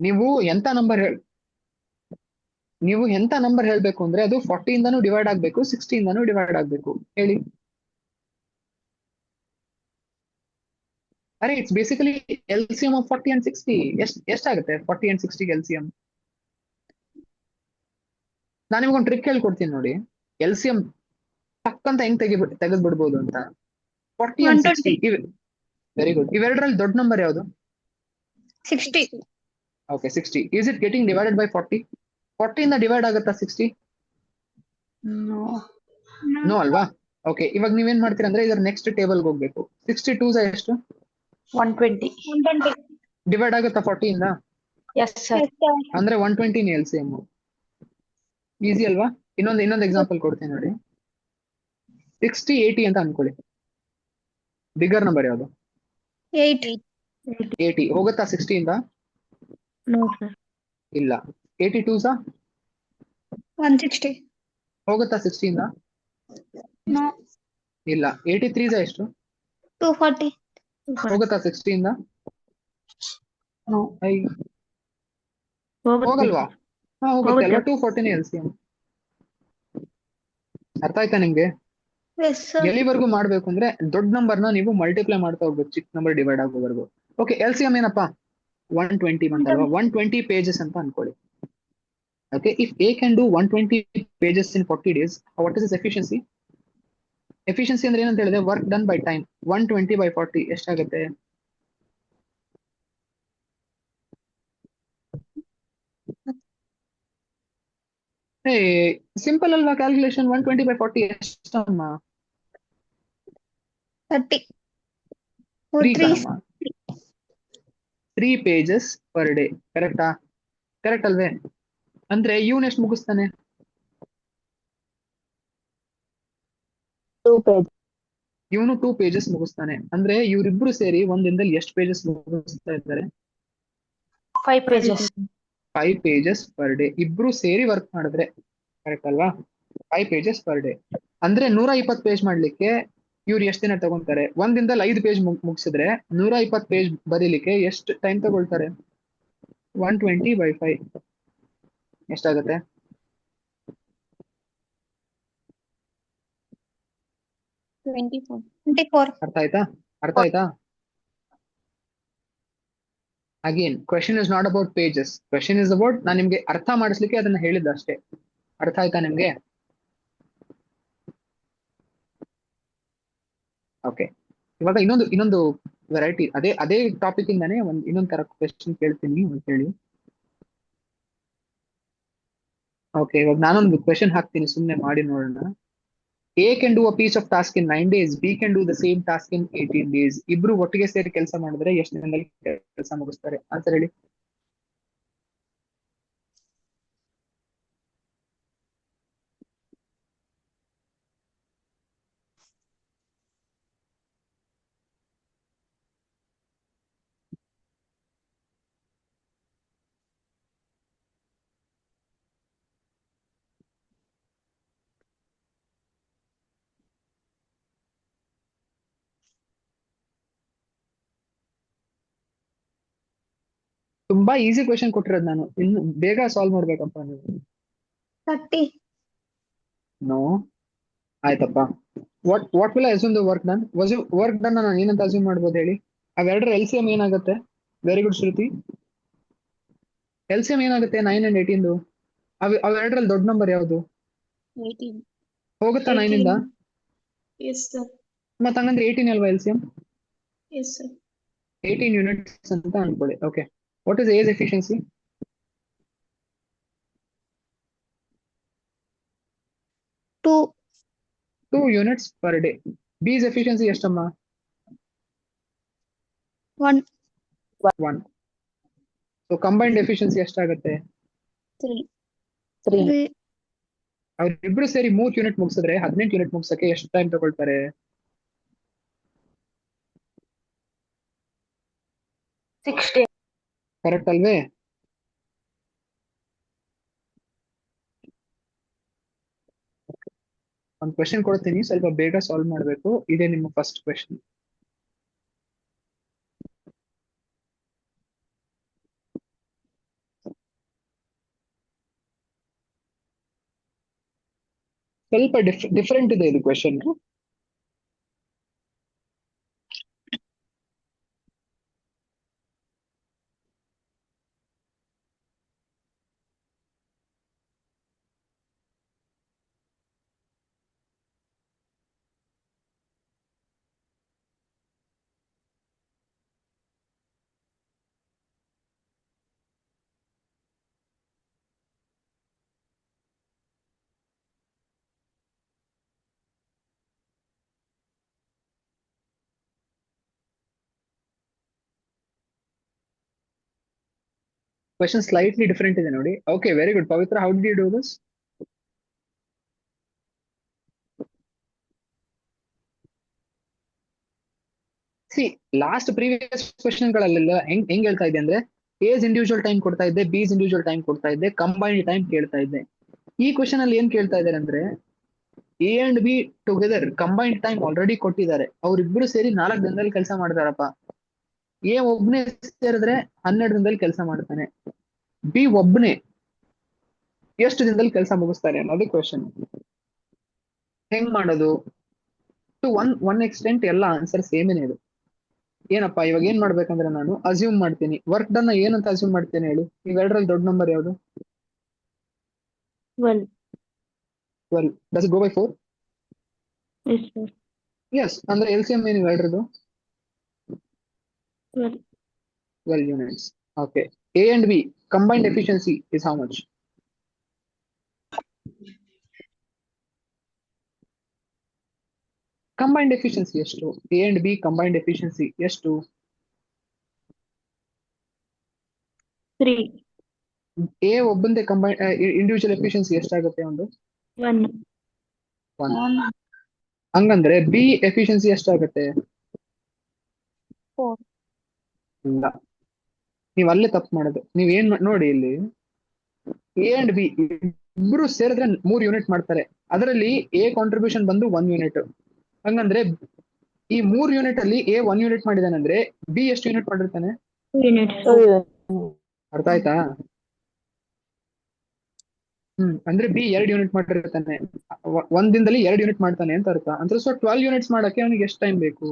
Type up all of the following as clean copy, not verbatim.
ನೀವು ಎಂತ ನಂಬರ್ ಹೇಳ್ಬೇಕು ಅಂದ್ರೆ ಅದು 40 ಇಂದಾನು ಡಿವೈಡ್ ಆಗ್ಬೇಕು, 60 ಇಂದಾನು ಡಿವೈಡ್ ಆಗ್ಬೇಕು. ಹೇಳಿ. ಅರೆ it's basically LCM of 40 and 60. ಎಷ್ಟಾಗುತ್ತೆ 40 ಅಂಡ್ 60 LCM? ನಾನು ನಿಮ್ಗೊಂದು ಟ್ರಿಕ್ ಹೇಳ್ಕೊಡ್ತೀನಿ ನೋಡಿ. LCM ಟಕ್ ಅಂತ ಹೆಂಗ್ ತೆಗೆದ್ ಬಿಡ್ಬೋದು ಅಂತ. 40 ಅಂಡ್ 60. Very good. ಇವೆರಡರಲ್ಲಿ ದೊಡ್ಡ ನಂಬರ್ ಯಾವುದು? 60. Okay 60. Is it getting divided by 40? 40 ಇಂದ ಡಿವೈಡ್ ಆಗುತ್ತಾ 60? ನೋ ಅಲ್ವಾ? ಓಕೆ, ಇವಾಗ ನೀವೇನ್ ಮಾಡ್ತೀರಾ ಅಂದ್ರೆ ಇದರ ನೆಕ್ಸ್ಟ್ ಟೇಬಲ್ಗೆ ಹೋಗ್ಬೇಕು. 62 ಎಷ್ಟು? 120. ಡಿವೈಡ್ ಆಗುತ್ತಾ 40 ಇಂದ? Yes sir. ಅಂದ್ರೆ 120 LCM. ಈಸಿ ಅಲ್ವಾ? ಇನ್ನೊಂದು ಎಕ್ಸಾಂಪಲ್ ಕೊಡ್ತೀನಿ ನೋಡಿ. 60 80 ಅಂತ ಅನ್ಕೊಳ್ಳಿ. ಬಿಗರ್ ನಂಬರ್ ಯಾವುದು? 80 ಹೋಗುತ್ತಾ 60 ಇಂದ? No sir. ಇಲ್ಲ. 82 160. ಹೋಗುತ್ತಾ 60 ಇಂದ? ನೋ. ಇಲ್ಲ. 83 ಎಷ್ಟು? 240. ಹೋಗುತ್ತಾ 60 ಇಂದ? ನೋ. ಹೋಗಲ್ವಾ? ಹಾ ಹೋಗುತ್ತೆ ಅಲ್ವಾ? 240 LCM. ಅರ್ಥ ಆಯ್ತಾ ನಿಮ್ಗೆ? ಎಲ್ಲಿವರೆಗೂ ಮಾಡ್ಬೇಕು ಅಂದ್ರೆ ದೊಡ್ಡ ನಂಬರ್ನ ನೀವು ಮಲ್ಟಿಪ್ಲೈ ಮಾಡ್ತಾ ಹೋಗ್ಬೇಕು, ಚಿಕ್ಕ ನಂಬರ್ ಡಿವೈಡ್ ಆಗೋವರೆಗೂ. ಓಕೆ, LCM ಏನಪ್ಪಾ? 120 ಬಂತಲ್ವಾ? 120 pages ಅಂತ ಅನ್ಕೊಳ್ಳಿ. Okay, if A can do 120 pages in 40 days, what is its efficiency? Efficiency ಅಂದ್ರೆ ಏನಂತ ಹೇಳಿದ್ರೆ work done by time. 120 by 40 ಎಷ್ಟಾಗುತ್ತೆ? ಸಿಂಪಲ್ ಅಲ್ವಾ calculation? 120 by 40 ಎಷ್ಟಮ್ಮ? 30. 3 pages per day. ಕರೆಕ್ಟಾ? ಕರೆಕ್ಟ್ ಅಲ್ವೇ? ಅಂದ್ರೆ ಇವನ್ ಎಷ್ಟು ಮುಗಿಸ್ತಾನೆ? 2 pages. ಇವನು 2 pages ಮುಗಿಸ್ತಾನೆ. ಅಂದ್ರೆ ಇವರಿಬ್ರು ಸೇರಿ ಒಂದ್ ದಿನದಲ್ಲಿ ಎಷ್ಟು ಪೇಜಸ್ ಮುಗಿಸ್ತಾ ಇದ್ದಾರೆ? 5 pages. 5 pages per day. ಇಬ್ರು ಸೇರಿ ವರ್ಕ್ ಮಾಡಿದ್ರೆ. ಕರೆಕ್ಟ್ ಅಲ್ವಾ? 5 pages per day. ಅಂದ್ರೆ 120 ಪೇಜ್ ಮಾಡ್ಲಿಕ್ಕೆ ಇವ್ರು ಎಷ್ಟು ದಿನ ತಗೊಂತಾರೆ? ಒಂದ್ ದಿನದಲ್ಲಿ 5 ಪೇಜ್ ಮುಗಿಸಿದ್ರೆ 120 ಪೇಜ್ ಬರೀಲಿಕ್ಕೆ ಎಷ್ಟು ಟೈಮ್ ತಗೊಳ್ತಾರೆ? 120 by 5 ಎಷ್ಟಾಗುತ್ತೆ? 24. ಅರ್ಥ ಆಯ್ತಾ? Again question is not about pages. Question is about ನಾನು ನಿಮ್ಗೆ ಅರ್ಥ ಮಾಡಿಸ್ಲಿಕ್ಕೆ ಅದನ್ನ ಹೇಳಿದ್ದ ಅಷ್ಟೇ. ಅರ್ಥ ಆಯ್ತಾ ನಿಮ್ಗೆ? ಓಕೆ, ಇವಾಗ ಇನ್ನೊಂದು ವೆರೈಟಿ ಅದೇ ಟಾಪಿಕ್ ಇಂದಾನೆ ಇನ್ನೊಂದ್ ತರ ಕ್ವೆಶನ್ ಕೇಳ್ತೀನಿ ಅಂತ ಹೇಳಿ. ಓಕೆ, ಇವಾಗ ನಾನೊಂದು ಕ್ವೆಶನ್ ಹಾಕ್ತೀನಿ, ಸುಮ್ನೆ ಮಾಡಿ ನೋಡೋಣ. A can do a piece of task in 9 days. B can do the same task in 18 days. ಇಬ್ರು ಒಟ್ಟಿಗೆ ಸೇರಿ ಕೆಲಸ ಮಾಡಿದ್ರೆ ಎಷ್ಟು ದಿನದಲ್ಲಿ ಕೆಲಸ ಮುಗಿಸ್ತಾರೆ? ಆನ್ಸರ್ ಹೇಳಿ. ತುಂಬಾ ಈಸಿ ಕ್ವೆಶನ್ ಕೊಟ್ಟಿರೋದು ನಾನು. ಇನ್ನು ಬೇಗ ಸಾಲ್ವ್ ಮಾಡ್ಬೇಕಪ್ಪ ನೀವು. 30. ನೋ. ಆಯ್ತಪ್ಪ. What will I assume the work done? Work done ನಾನು ಏನಂತ ಅಸ್ಯೂಮ್ ಮಾಡ್ಬೋದು ಹೇಳಿ? ಅವೆರಡರ LCM ಏನಾಗುತ್ತೆ? ವೆರಿ ಗುಡ್ ಶ್ರುತಿ. LCM ಏನಾಗುತ್ತೆ 9 and 18? ಅವೆರಡರಲ್ಲಿ ದೊಡ್ಡ ನಂಬರ್ ಯಾವುದು? 18. ಹೋಗುತ್ತಾ 9 ಇಂದ? Yes sir. ಮತ್ತೆ ಹಂಗಂದ್ರೆ 18 ಅಲ್ವಾ LCM? Yes sir. 18 units ಅಂತ ಅನ್ಕೊಳ್ಳಿ. Okay, what is A's efficiency? 2 units per day. B's efficiency ಎಷ್ಟಮ್ಮ? 1. ಸೊ ಕಂಬೈನ್ಡ್ ಎಫಿಷಿಯನ್ಸಿ ಎಷ್ಟಾಗುತ್ತೆ? 3. ಅವ್ರಿಬ್ರು ಸೇರಿ 3 ಯೂನಿಟ್ ಮುಗಿಸಿದ್ರೆ 18 ಯೂನಿಟ್ ಮುಗಿಸಕ್ಕೆ ಎಷ್ಟು ಟೈಮ್ ತಗೊಳ್ತಾರೆ? 60. ಕರೆಕ್ಟ್ ಅಲ್ವೇ? ಒಂದು ಕ್ವೆಶನ್ ಕೊಡ್ತೀನಿ, ಸ್ವಲ್ಪ ಬೇಗ ಸಾಲ್ವ್ ಮಾಡಬೇಕು. ಇದೇ ನಿಮ್ಮ ಫಸ್ಟ್ ಕ್ವೆಶನ್. ಸ್ವಲ್ಪ ಡಿಫರೆಂಟ್ ಇದೆ ಇದು ಕ್ವೆಶನ್. ಕ್ವೆಶನ್ ಸ್ಲೈಟ್ಲಿ ಡಿಫರೆಂಟ್ ಇದೆ ನೋಡಿ. Okay, very good Pavitra, how did you do this? See, last previous question ಗಳಲ್ಲೆಲ್ಲ ಹೆಂಗ್ ಹೇಳ್ತಾ ಇದ್ದೆ ಅಂದ್ರೆ, ಎಸ್ ಇಂಡಿವಿಜುವಲ್ ಟೈಮ್ ಕೊಡ್ತಾ ಇದ್ದೆ, ಬಿಸ್ ಇಂಡಿವಿಜುವಲ್ ಟೈಮ್ ಕೊಡ್ತಾ ಇದ್ದೆ, ಕಂಬೈನ್ಡ್ ಟೈಮ್ ಕೇಳ್ತಾ ಇದ್ದೆ. ಈ ಕ್ವೆಶನ್ ಅಲ್ಲಿ ಏನ್ ಕೇಳ್ತಾ ಇದ್ದಾರೆ ಅಂದ್ರೆ, A and B together combined time already ಕೊಟ್ಟಿದ್ದಾರೆ, ಅವ್ರಿಬ್ರು ಸೇರಿ 4 ದಿನದಲ್ಲಿ ಕೆಲಸ ಮಾಡ್ತಾರಪ್ಪ. ಎ ಒಬ್ನೇ ಸೇರಿದ್ರೆ 12 ದಿನದಲ್ಲಿ ಕೆಲಸ ಮಾಡ್ತಾನೆ, ಬಿ ಒಬ್ನೇ ಎಷ್ಟು ದಿನದಲ್ಲಿ ಕೆಲಸ ಮುಗಿಸ್ತಾರೆ ಅನ್ನೋದು ಕ್ವೆಶನ್. ಹೆಂಗ್ ಮಾಡೋದು? ಟು ಒನ್ ಎಕ್ಸ್ಟೆಂಟ್ ಎಲ್ಲ ಆನ್ಸರ್ ಸೇಮೇನೆ ಇದು. ಏನಪ್ಪಾ ಇವಾಗ ಏನ್ ಮಾಡ್ಬೇಕಂದ್ರೆ, ನಾನು ಅಸ್ಯೂಮ್ ಮಾಡ್ತೀನಿ, ವರ್ಕ್ ಡನ್ ಏನಂತ ಅಸ್ಯೂಮ್ ಮಾಡ್ತೇನೆ ಹೇಳಿ. ಇವೆರಡರಲ್ಲಿ ದೊಡ್ಡ ನಂಬರ್ ಯಾವುದು? 12. 12. Does it go by 4? Yes, sir. Yes. ಅಂದ್ರೆ LCM ಏನು ಇವೆರಡರದು? 12. 12 units. Okay. A and B combined efficiency is how much? Combined efficiency ಎಷ್ಟು? A and B combined efficiency ಎಷ್ಟು? 3. A ಒಬ್ಬಂದೇ ಕಂಬೈನ್ ಇಂಡಿವಿಜುವಲ್ ಎಫಿಷಿಯನ್ಸಿ ಎಷ್ಟಾಗುತ್ತೆ ಒಂದು? 1. 1. ಹಂಗಂದ್ರೆ ಬಿ ಎಫಿಷಿಯನ್ಸಿ ಎಷ್ಟಾಗುತ್ತೆ? 4. ಇಲ್ಲ, ನೀವ್ ಅಲ್ಲೇ ತಪ್ಪು ಮಾಡೋದು. ನೀವ್ ಏನ್ ನೋಡಿ, ಇಲ್ಲಿ ಎ ಅಂಡ್ ಬಿ ಇಬ್ರು ಸೇರಿದ್ರೆ 3 ಯೂನಿಟ್ ಮಾಡ್ತಾರೆ. ಅದರಲ್ಲಿ ಎ ಕಾಂಟ್ರಿಬ್ಯೂಷನ್ ಬಂದು 1 ಯೂನಿಟ್. ಹಂಗಂದ್ರೆ ಈ 3 ಯೂನಿಟ್ ಅಲ್ಲಿ ಎ 1 ಯೂನಿಟ್ ಮಾಡಿದಾನೆ ಅಂದ್ರೆ ಬಿ ಎಷ್ಟು ಯೂನಿಟ್ ಮಾಡಿರ್ತಾನೆ? 2 units. ಅರ್ಥ ಆಯ್ತಾ? ಅಂದ್ರೆ ಬಿ 2 ಯೂನಿಟ್ ಮಾಡಿರ್ತಾನೆ, ಒಂದ್ ದಿನದಲ್ಲಿ 2 ಯೂನಿಟ್ ಮಾಡ್ತಾನೆ ಅಂತ ಅರ್ಥ. ಅಂದ್ರೆ ಸೊ 12 ಯೂನಿಟ್ಸ್ ಮಾಡಕ್ಕೆ ಅವನಿಗೆ ಎಷ್ಟು ಟೈಮ್ ಬೇಕು?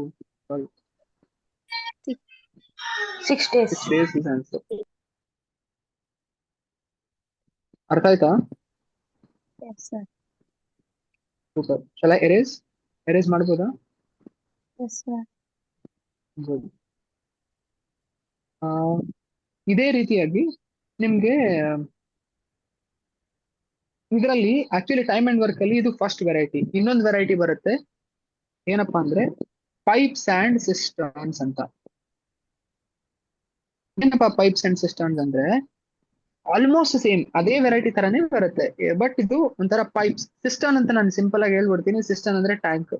6 days. 6 days is answer. ಅರ್ಥ ಆಯ್ತಾ? Yes, sir. ಸೂಪರ್. ಶಾಲ ಎರೇಸ್ ಮಾಡ್ಬೋದಾ? Yes, sir. ಗುಡ್. ಇದೇ ರೀತಿಯಾಗಿ ನಿಮ್ಗೆ ಇದರಲ್ಲಿ ಆಕ್ಚುಲಿ ಟೈಮ್ ಅಂಡ್ ವರ್ಕ್ ಅಲ್ಲಿ ಇದು ಫಸ್ಟ್ ವೆರೈಟಿ. ಇನ್ನೊಂದು ವೆರೈಟಿ ಬರುತ್ತೆ, ಏನಪ್ಪಾ ಅಂದ್ರೆ ಪೈಪ್ಸ್ ಅಂಡ್ ಸಿಸ್ಟರ್ನ್ಸ್ ಅಂತ. ಏನಪ್ಪಾ ಪೈಪ್ಸ್ ಅಂಡ್ ಸಿಸ್ಟರ್ನ್ಸ್ ಅಂದ್ರೆ, ಆಲ್ಮೋಸ್ಟ್ ಸೇಮ್ ಅದೇ ವೆರೈಟಿ ತರಾನೇ ಬರುತ್ತೆ, ಬಟ್ ಇದು ಒಂಥರ ಪೈಪ್ಸ್. ಸಿಸ್ಟರ್ನ್ ಅಂತ ನಾನು ಸಿಂಪಲ್ ಆಗಿ ಹೇಳ್ಬಿಡ್ತೀನಿ. ಸಿಸ್ಟರ್ನ್ ಅಂದ್ರೆ ಟ್ಯಾಂಕ್.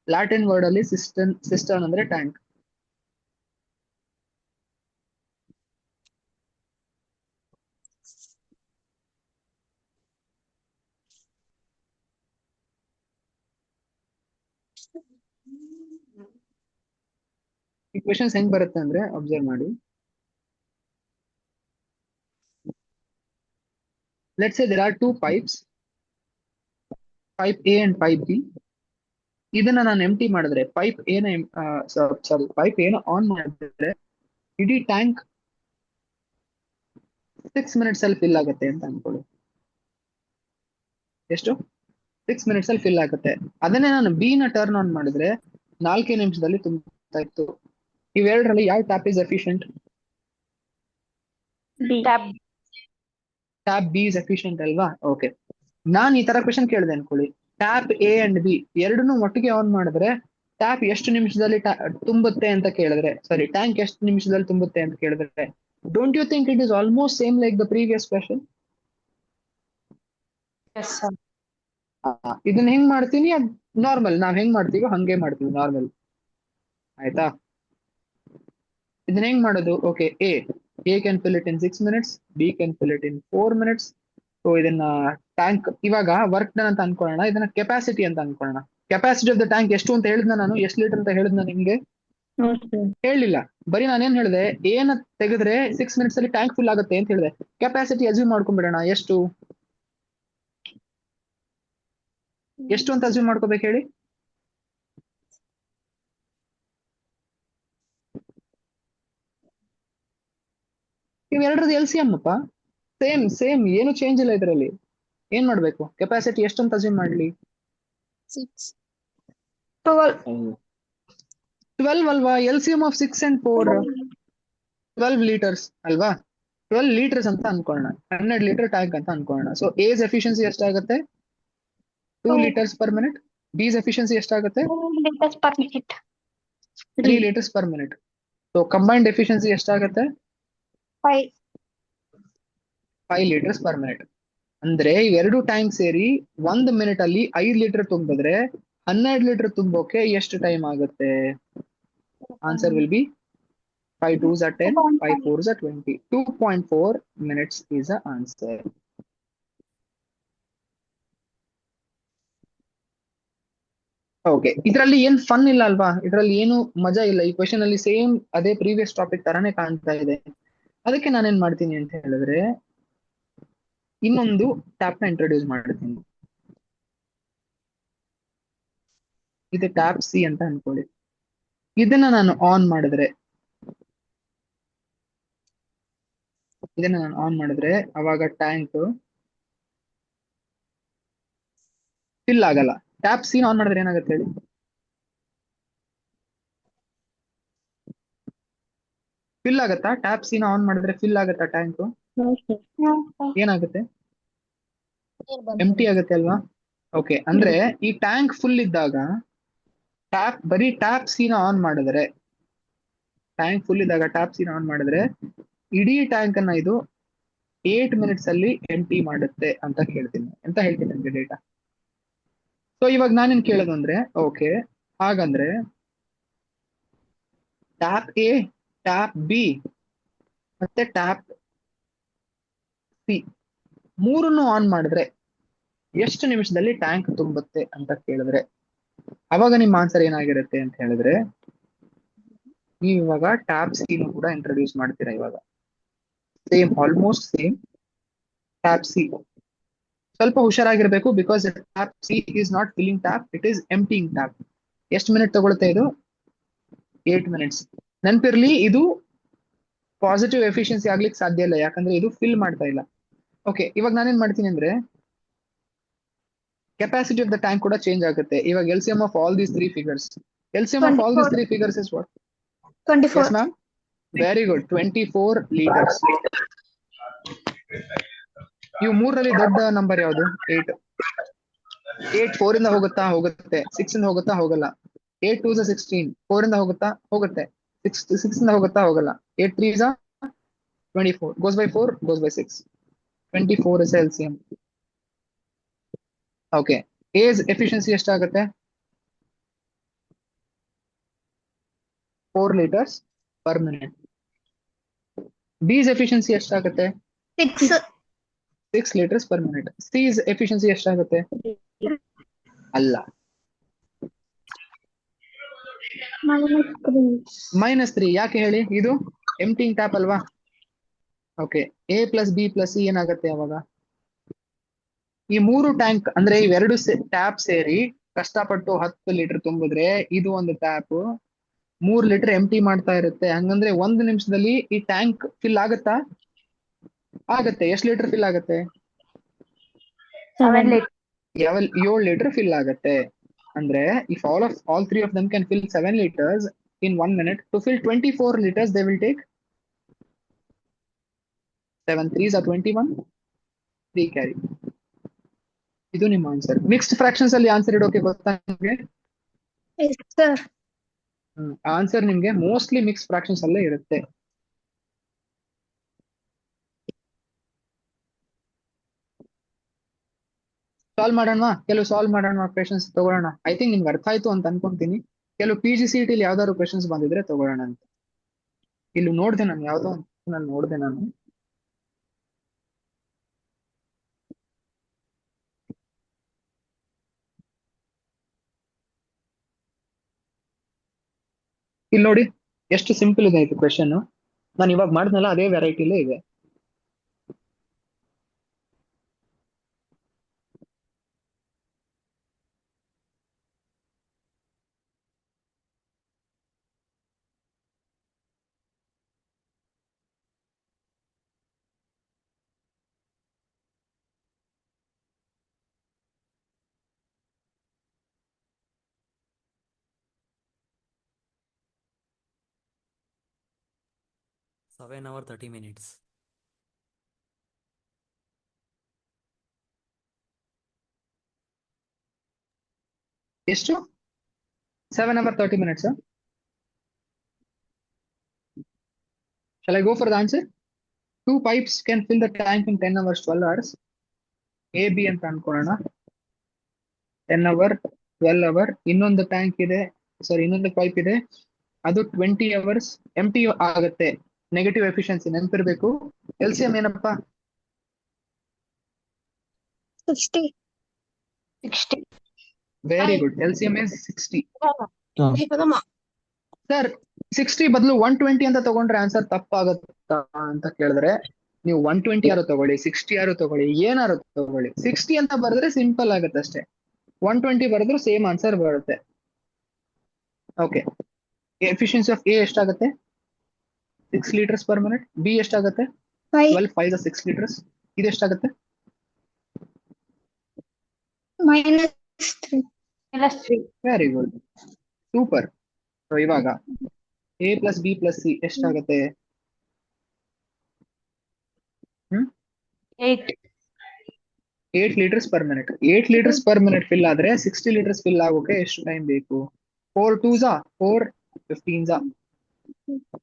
ಲ್ಯಾಟಿನ್ ವರ್ಡ್ ಅಲ್ಲಿ ಸಿಸ್ಟರ್ನ್ ಅಂದ್ರೆ ಟ್ಯಾಂಕ್. ಈ ಕ್ವೆಶನ್ಸ್ ಹೆಂಗ್ ಬರುತ್ತೆ ಅಂದ್ರೆ, ಅಬ್ಸರ್ವ್ ಮಾಡಿ. Let's say there are 2 pipes, pipe A and pipe B. ಇದನ್ನ ನಾನು ಎಂಟಿ ಮಾಡಿದ್ರೆ, ಪೈಪ್ ಏನ ಆನ್ ಮಾಡಿದ್ರೆ ಇಡೀ ಟ್ಯಾಂಕ್ 6 ಮಿನಿಟ್ಸ್ ಅಲ್ಲಿ ಫಿಲ್ ಆಗುತ್ತೆ ಅಂತ ಅನ್ಕೊಳ್ಳಿ. ಎಷ್ಟು? 6 ಮಿನಿಟ್ಸ್ ಅಲ್ಲಿ ಫಿಲ್ ಆಗುತ್ತೆ. ಅದನ್ನೇ ನಾನು ಬಿ ನ ಟರ್ನ್ ಆನ್ ಮಾಡಿದ್ರೆ 4 ನಿಮಿಷದಲ್ಲಿ ತುಂಬಾ ಇತ್ತು. ಇವೆರಡರಲ್ಲಿ ಯಾವ tap is efficient? B. Tap B is efficient ಅಲ್ವಾ? ಓಕೆ, ನಾನು ಈ ತರ ಕ್ವೆಶನ್ ಕೇಳಿದೆ ಅನ್ಕೊಳ್ಳಿ, ಟ್ಯಾಪ್ ಎ ಅಂಡ್ ಬಿ ಎರಡನ್ನೂ ಒಟ್ಟಿಗೆ ಆನ್ ಮಾಡಿದ್ರೆ ಟ್ಯಾಪ್ ಎಷ್ಟು ನಿಮಿಷದಲ್ಲಿ ತುಂಬುತ್ತೆ ಅಂತ ಕೇಳಿದ್ರೆ, ಸಾರಿ, ಟ್ಯಾಂಕ್ ಎಷ್ಟು ನಿಮಿಷದಲ್ಲಿ ತುಂಬುತ್ತೆ ಅಂತ ಕೇಳಿದ್ರೆ, don't you think it is almost same like the previous question? Yes, sir. ಇದನ್ನ ಹೆಂಗ್ ಮಾಡ್ತೀನಿ? ಅದ್ ನಾರ್ಮಲ್ ನಾವ್ ಹೆಂಗ್ ಮಾಡ್ತೀವೋ ಹಂಗೆ ಮಾಡ್ತೀವಿ, ನಾರ್ಮಲ್. ಆಯ್ತಾ? ಇದನ್ನ ಹೆಂಗ್ ಮಾಡೋದು? Okay, A can fill it in 6 minutes, B can fill it in 4 minutes. So ಇದನ್ನ ಟ್ಯಾಂಕ್ ಇವಾಗ ವರ್ಕ್ ಡನ್ ಅಂತ ಅನ್ಕೊಳ್ಳೋಣ, ಇದನ್ನ ಕೆಪಾಸಿಟಿ ಅಂತ ಅನ್ಕೊಳ್ಳೋಣ. ಕೆಪಾಸಿಟಿ ಆಫ್ ದ ಟ್ಯಾಂಕ್ ಎಷ್ಟು ಅಂತ ಹೇಳಿದ್ನ ನಾನು? ಎಷ್ಟು ಲೀಟರ್ ಅಂತ ಹೇಳಿದ್ನ ನಿಮ್ಗೆ? No, sir. ಹೇಳಿಲ್ಲ, ಬರೀ ನಾನೇನ್ ಹೇಳಿದೆ, ಏನ ತೆಗೆದ್ರೆ 6 minutes ಅಲ್ಲಿ ಟ್ಯಾಂಕ್ ಫುಲ್ ಆಗುತ್ತೆ ಅಂತ ಹೇಳಿದೆ. ಕೆಪಾಸಿಟಿ ಅಸ್ಯೂಮ್ ಮಾಡ್ಕೊಂಡ್ಬಿಡೋಣ, ಎಷ್ಟು? ಎಷ್ಟು ಅಂತ ಅಸ್ಯೂಮ್ ಮಾಡ್ಕೋಬೇಕು ಹೇಳಿ? ಇವೆರಡರದ್ದು ಎಲ್ ಸಿ ಎಂ ಅಪ್ಪ, ಸೇಮ್ ಸೇಮ್, ಏನು ಚೇಂಜ್ ಇಲ್ಲ ಇದರಲ್ಲಿ. ಏನ್ ಮಾಡ್ಬೇಕು? ಕೆಪಾಸಿಟಿ ಎಷ್ಟು ಅಂತ ಅಸ್ಯೂಮ್ ಮಾಡ್ಲಿ? 6. 12. 12 ಅಲ್ವಾ? L C M of 6 and 4 12 litres ಅಲ್ವಾ? 12 ಲೀಟರ್ಸ್ ಅಂತ ಅನ್ಕೊಳ್ಳೋಣ, 12 ಲೀಟರ್ ಟ್ಯಾಂಕ್ ಅಂತ ಅನ್ಕೊಳ್ಳೋಣ. ಸೊ ಎಸ್ ಎಫಿಷಿಯನ್ಸಿ ಎಷ್ಟಾಗುತ್ತೆ? 2 ಲೀಟರ್ಸ್ ಪರ್ ಮಿನಿಟ್. ಬಿಸ್ ಎಫಿಷಿಯನ್ಸಿ ಎಷ್ಟಾಗುತ್ತೆ? 2 liters per minute. 3 litres per minute. So combined efficiency ಎಷ್ಟಾಗುತ್ತೆ? 5. 5 ಲೀಟರ್ಸ್ ಪರ್ ಮಿನಿಟ್. ಅಂದ್ರೆ ಇವೆರಡು ಟ್ಯಾಂಕ್ ಸೇರಿ 1 ಮಿನಿಟ್ ಅಲ್ಲಿ 5 ಲೀಟರ್ ತುಂಬಿದ್ರೆ 12 ಲೀಟರ್ ತುಂಬೋಕೆ ಎಷ್ಟು ಟೈಮ್ ಆಗುತ್ತೆ? Answer will be 5 2s are 10, 5 4s are 20. 2.4 minutes is the answer. Okay, ಇದರಲ್ಲಿ ಏನ್ ಫನ್ ಇಲ್ಲ ಅಲ್ವಾ? ಇದರಲ್ಲಿ ಏನು ಮಜಾ ಇಲ್ಲ. ಈ ಕ್ವೆಶನ್ ಅಲ್ಲಿ ಸೇಮ್ ಅದೇ ಪ್ರೀವಿಯಸ್ ಟಾಪಿಕ್ ತರಾನೇ ಕಾಣ್ತಾ ಇದೆ. ಅದಕ್ಕೆ ನಾನೇನ್ ಮಾಡ್ತೀನಿ ಅಂತ ಹೇಳಿದ್ರೆ, ಇನ್ನೊಂದು ಟ್ಯಾಪ್ ನ ಇಂಟ್ರೊಡ್ಯೂಸ್ ಮಾಡ್ತೀನಿ. ಇದು ಟ್ಯಾಪ್ ಸಿ ಅಂತ ಅನ್ಕೊಳ್ಳಿ. ಇದನ್ನ ನಾನು ಆನ್ ಮಾಡಿದ್ರೆ ಅವಾಗ ಟ್ಯಾಂಕ್ ಫಿಲ್ ಆಗಲ್ಲ. ಟ್ಯಾಪ್ ಸಿ ಆನ್ ಮಾಡಿದ್ರೆ ಏನಾಗುತ್ತೆ ಹೇಳಿ? ಫಿಲ್ ಆಗತ್ತಾ? ಟ್ಯಾಪ್ ಸಿ ಆನ್ ಮಾಡಿದ್ರೆ ಫಿಲ್ ಆಗತ್ತಾ ಟ್ಯಾಂಕ್? ಏನಾಗುತ್ತೆ? ಎಂಟಿ ಆಗುತ್ತೆ ಅಲ್ವಾ? ಓಕೆ, ಅಂದ್ರೆ ಈ ಟ್ಯಾಂಕ್ ಫುಲ್ ಇದ್ದಾಗ ಬರೀ ಟ್ಯಾಪ್ ಸಿ ಆನ್ ಮಾಡಿದ್ರೆ, ಇಡೀ ಟ್ಯಾಂಕ್ ಅನ್ನ ಇದು 8 ಮಿನಿಟ್ಸ್ ಅಲ್ಲಿ ಎಂಟಿ ಮಾಡುತ್ತೆ ಅಂತ ಹೇಳ್ತೀನಿ ನಿಮ್ಗೆ ಡೇಟಾ. ಸೊ ಇವಾಗ ನಾನೇನ್ ಕೇಳೋದು ಅಂದ್ರೆ, ಓಕೆ ಹಾಗಂದ್ರೆ ಟ್ಯಾಪ್ ಎ, ಟ್ಯಾಪ್ ಬಿ ಮತ್ತೆ ಟ್ಯಾಪ್ ಸಿ ಮೂರನ್ನು ಆನ್ ಮಾಡಿದ್ರೆ ಎಷ್ಟು ನಿಮಿಷದಲ್ಲಿ ಟ್ಯಾಂಕ್ ತುಂಬುತ್ತೆ ಅಂತ ಕೇಳಿದ್ರೆ, ಅವಾಗ ನಿಮ್ಮ ಆನ್ಸರ್ ಏನಾಗಿರುತ್ತೆ ಅಂತ ಹೇಳಿದ್ರೆ, ನೀವು ಇವಾಗ ಟ್ಯಾಪ್ ಸಿ ಕೂಡ ಇಂಟ್ರೊಡ್ಯೂಸ್ ಮಾಡ್ತೀರಾ. ಇವಾಗ same, almost same tap C. ಸ್ವಲ್ಪ ಹುಷಾರಾಗಿರ್ಬೇಕು, because tap C is not filling tap, it is emptying tap. ಎಷ್ಟು ಮಿನಿಟ್ ತಗೊಳುತ್ತೆ ಇದು? 8 ಮಿನಿಟ್ಸ್. ನೆನಪಿರ್ಲಿ, ಇದು ಪಾಸಿಟಿವ್ ಎಫಿಷಿಯನ್ಸಿ ಆಗ್ಲಿಕ್ಕೆ ಸಾಧ್ಯ ಇಲ್ಲ, ಯಾಕಂದ್ರೆ ಇದು ಫಿಲ್ ಮಾಡ್ತಾ ಇಲ್ಲ. ಓಕೆ, ಇವಾಗ ನಾನೇನ್ ಮಾಡ್ತೀನಿ ಅಂದ್ರೆ, ಕೆಪಾಸಿಟಿ ಆಫ್ ದ ಟ್ಯಾಂಕ್ ಕೂಡ ಚೇಂಜ್ ಆಗುತ್ತೆ. ಇವಾಗ LCM of all these 3 figures, LCM of all these 3 figures is what? 24. Yes, ma'am. Very good. 24 liters. ಇವು ಮೂರರಲ್ಲಿ ದೊಡ್ಡ ನಂಬರ್ ಯಾವುದು? 8. 8 4 ಇಂದ ಹೋಗುತ್ತೆ. 6 ಇಂದ ಹೋಗಲ್ಲ. 8 2 is 16. 4 ಇಂದ ಹೋಗುತ್ತೆ. 6 ಇಂದ ಹೋಗಲ್ಲ. 8 3 is 24. Goes by 4, goes by 6. 24 is LCM. Okay. A's efficiency ಎಷ್ಟಾಗುತ್ತೆ? 4 liters per minute. B's efficiency ಎಷ್ಟಾಗುತ್ತೆ? 6 liters per minute. C's efficiency ಎಷ್ಟಾಗುತ್ತೆ? ಅಲ್ಲ, -3. ಯಾಕೆ ಹೇಳಿ? ಇದು ಎಂಪ್ಟಿಂಗ್ ಟ್ಯಾಪ್ ಅಲ್ವಾ? Okay, A plus B plus C ಏನಾಗುತ್ತೆ ಅವಾಗ? ಈ ಮೂರು ಟ್ಯಾಂಕ್ ಅಂದ್ರೆ ಇವೆರಡು ಟ್ಯಾಪ್ ಸೇರಿ ಕಷ್ಟಪಟ್ಟು 10 ಲೀಟರ್ ತುಂಬಿದ್ರೆ, ಇದು ಒಂದು ಟ್ಯಾಪ್ 3 ಲೀಟರ್ ಎಂಟಿ ಮಾಡ್ತಾ ಇರುತ್ತೆ. ಹಂಗಂದ್ರೆ 1 ನಿಮಿಷದಲ್ಲಿ ಈ ಟ್ಯಾಂಕ್ ಫಿಲ್ ಆಗುತ್ತಾ? ಆಗತ್ತೆ. ಎಷ್ಟು ಲೀಟರ್ ಫಿಲ್ ಆಗುತ್ತೆ? 7 ಲೀಟರ್ ಫಿಲ್ ಆಗುತ್ತೆ. ಅಂದ್ರೆ if all three of them can fill 7 liters in 1 minute, to fill 24 liters they will take 7 3s are 21, 3 carry. ಇದು ನಿಮ್ಮ ಆನ್ಸರ್. ಮಿಕ್ಸ್ಡ್ ಫ್ರಾಕ್ಷನ್ಸ್ ಅಲ್ಲಿ ಆನ್ಸರ್ ಇಡೋಕೆ ಗೊತ್ತಾ ನಿಮಗೆ? ಆನ್ಸರ್ ನಿಮ್ಗೆ ಮೋಸ್ಟ್ಲಿ ಮಿಕ್ಸ್ ಫ್ರಾಕ್ಷನ್ಸ್ ಅಲ್ಲೇ ಇರುತ್ತೆ. ಸಾಲ್ವ್ ಮಾಡೋಣ, ಸಾಲ್ವ್ ಮಾಡೋಣ, ಕ್ವೆಶನ್ಸ್ ತಗೊಳ್ಳೋಣ. ಐ ಥಿಂಕ್ ನಿಮ್ಗೆ ಅರ್ಥ ಆಯ್ತು ಅಂತ ಅನ್ಕೊಂತೀನಿ. ಕೆಲವು PGCET ಯಾವ್ದಾದ್ರು ಕ್ವೆಶನ್ಸ್ ಬಂದಿದ್ರೆ ತಗೊಳ್ಳೋಣ ಅಂತ. ಇಲ್ಲಿ ನೋಡಿದೆ ನಾನು, ಯಾವ್ದೋ ನಾನು ನೋಡಿದೆ ನಾನು. ಇಲ್ಲಿ ನೋಡಿ ಎಷ್ಟು ಸಿಂಪಲ್ ಇದೆ ಇದು ಕ್ವೆಶನ್. ನಾನು ಇವಾಗ ಮಾಡಿದ್ನಲ್ಲ ಅದೇ ವೆರೈಟಿಲೇ ಇದೆ. 7 hour 30 minutes. ಎಷ್ಟು? 7 hours 30 minutes. Shall I go for the answer? Two pipes can fill the tank in 10 hours, 12 hours. A, B ಅಂತ ಅನ್ಕೊಳ್ಳೋಣ. 10 hour, 12 hour. ಇನ್ನೊಂದು ಟ್ಯಾಂಕ್ ಇದೆ, ಸಾರಿ ಇನ್ನೊಂದು ಪೈಪ್ ಇದೆ, ಅದು 20 hours ಎಂಟಿ ಆಗುತ್ತೆ. Negative efficiency ನೆನಪಿರ್ಬೇಕು. LCM ಏನಪ್ಪಾ? 60. Very good. LCM is 60. ಪದಮ್ಮ sir 60 ಬದಲು 120 ಅಂತ ತಗೊಂಡ್ರೆ ಆನ್ಸರ್ ತಪ್ಪಾಗತ್ತಾ ಅಂತ ಕೇಳಿದ್ರೆ, ನೀವು 120 ಯಾರು ತಗೊಳ್ಳಿ, 60 ಯಾರು ತಗೊಳ್ಳಿ, ಏನಾರು ತಗೊಳ್ಳಿ, 60 ಅಂತ ಬರೆದ್ರೆ ಸಿಂಪಲ್ ಆಗುತ್ತೆ ಅಷ್ಟೇ. 120 ಬರೆದ್ರು ಸೇಮ್ ಆನ್ಸರ್ ಬರುತ್ತೆ. ಓಕೆ, ಎಫಿಷಿಯನ್ಸಿ ಆಫ್ ಎ ಎಷ್ಟಾಗುತ್ತೆ? 6 ಲೀಟರ್ಸ್ ಪರ್ ಮಿನಿಟ್. ಬಿ ಎಷ್ಟಾಗುತ್ತೆ? 5 12 5 6 ಲೀಟರ್ಸ್. ಇದು ಎಷ್ಟಾಗುತ್ತೆ? -3. Very good, super. ಸೊ ಇವಾಗ A plus B plus C ಎಷ್ಟಾಗುತ್ತೆ? 8. 8 litres per minute. 8 litres per minute fill ಆದ್ರೆ 60 ಲೀಟರ್ಸ್ ಫಿಲ್ ಆಗೋಕೆ ಎಷ್ಟು ಟೈಮ್ ಬೇಕು? 4 2s 4 15s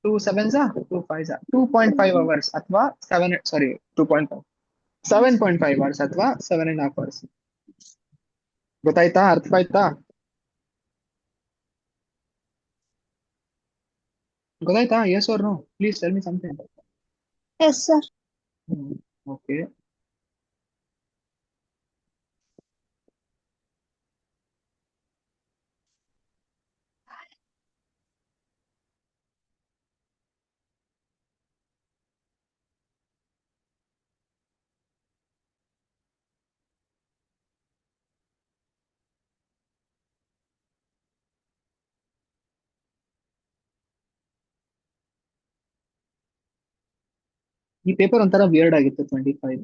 2 7s 2 5s 2.5 hours ಅಥವಾ 7 ಸಾರಿ 2.5 7.5 hours ಅಥವಾ 7.5 hours. ಗೊತ್ತಾಯ್ತಾ? ಅರ್ಥ ಆಯ್ತಾ? ಗೊತ್ತಾಯ್ತಾ? yes or no? Please tell me something. Yes, sir. Okay. ಈ ಪೇಪರ್ ಒಂಥರ ವಿಯರ್ಡ್ ಆಗಿತ್ತು. 25.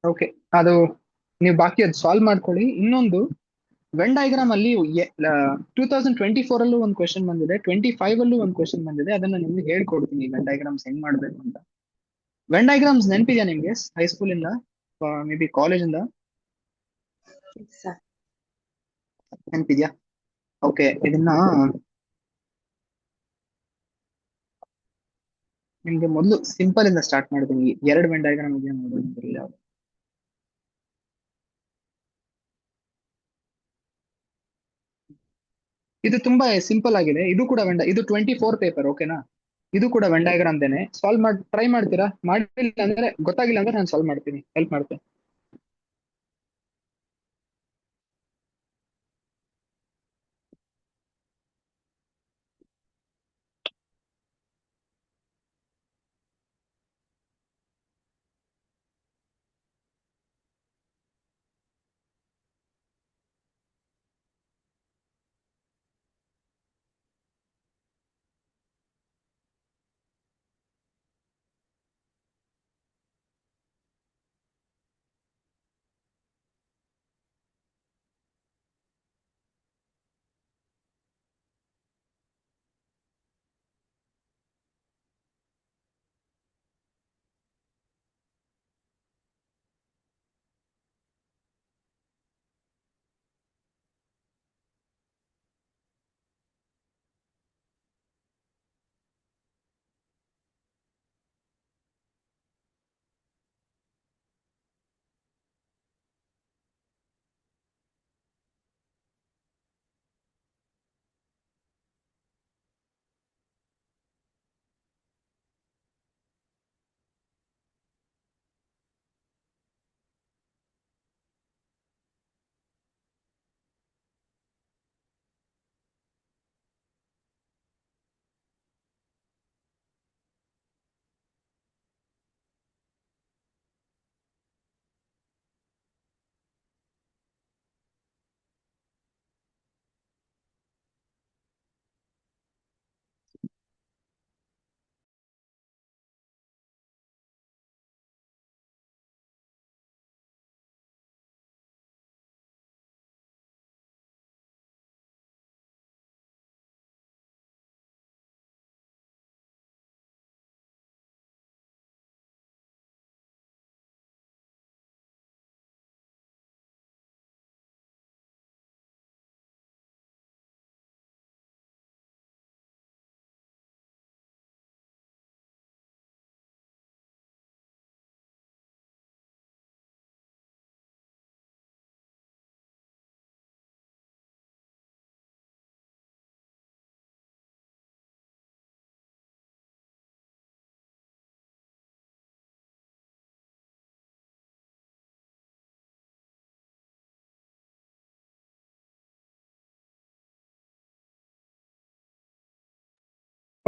ಓಕೆ, ಅದು ನೀವು ಬಾಕಿ ಅದು ಸಾಲ್ವ್ ಮಾಡ್ಕೊಳ್ಳಿ. ಇನ್ನೊಂದು ವೆನ್ ಡಯಾಗ್ರಾಮ್ ಅಲ್ಲಿ 2024 ಅಲ್ಲೂ ಒಂದು ಕ್ವೆಶನ್ ಬಂದಿದೆ, 25 ಅಲ್ಲೂ ಒಂದು ಕ್ವೆಶನ್ ಬಂದಿದೆ. ಅದನ್ನ ನಿಮ್ಗೆ ಹೇಳ್ಕೊಡ್ತೀನಿ ವೆನ್ ಡಯಾಗ್ರಾಮ್ಸ್ ಹೆಂಗ್ ಮಾಡ್ಬೇಕು ಅಂತ. ವೆನ್ ಡಯಾಗ್ರಾಮ್ಸ್ ನೆನಪಿದ್ಯಾ ನಿಮ್ಗೆ ಹೈಸ್ಕೂಲ್ ಇಂದ, ಮೇ ಬಿ ಕಾಲೇಜ್ ಇಂದ? ನೆನಪಿದ್ಯಾ? ಓಕೆ, ಇದನ್ನ ನಿಮ್ಗೆ ಮೊದಲು ಸಿಂಪಲ್ ಇಂದ ಸ್ಟಾರ್ಟ್ ಮಾಡ್ತೀನಿ. 2 ವೆನ್ ಡಯಾಗ್ರಾಮ್ ಇದೆಯಾ ನೋಡೋಣ. ಇದು ತುಂಬಾ ಸಿಂಪಲ್ ಆಗಿದೆ. ಇದು ಕೂಡ ಇದು 24 ಪೇಪರ್. ಓಕೆನಾ? ಇದು ಕೂಡ ವೆನ್ ಡಯಾಗ್ರಾಮ್ ದೇನೆ. ಸಾಲ್ವ್ ಮಾಡಿ ಟ್ರೈ ಮಾಡ್ತೀರಾ? ಮಾಡಿಲ್ಲ ಅಂದ್ರೆ, ಗೊತ್ತಾಗಿಲ್ಲ ಅಂದ್ರೆ ನಾನು ಸಾಲ್ವ್ ಮಾಡ್ತೀನಿ, ಹೆಲ್ಪ್ ಮಾಡ್ತೀನಿ.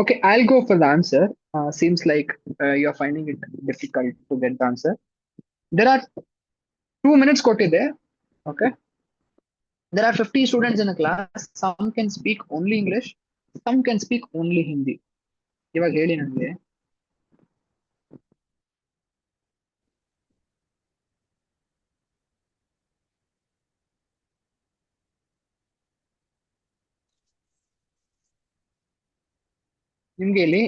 Okay, I'll go for the answer. Seems like you're finding it difficult to get the answer. There are 2 minutes ಕೊಟ್ಟಿದೆ. Okay. There are 50 students in a class. Some can speak only English. Some can speak only Hindi. ಇವಾಗ ಹೇಳಿ ನನಗೆ. ನಿಮ್ಗೆ ಇಲ್ಲಿ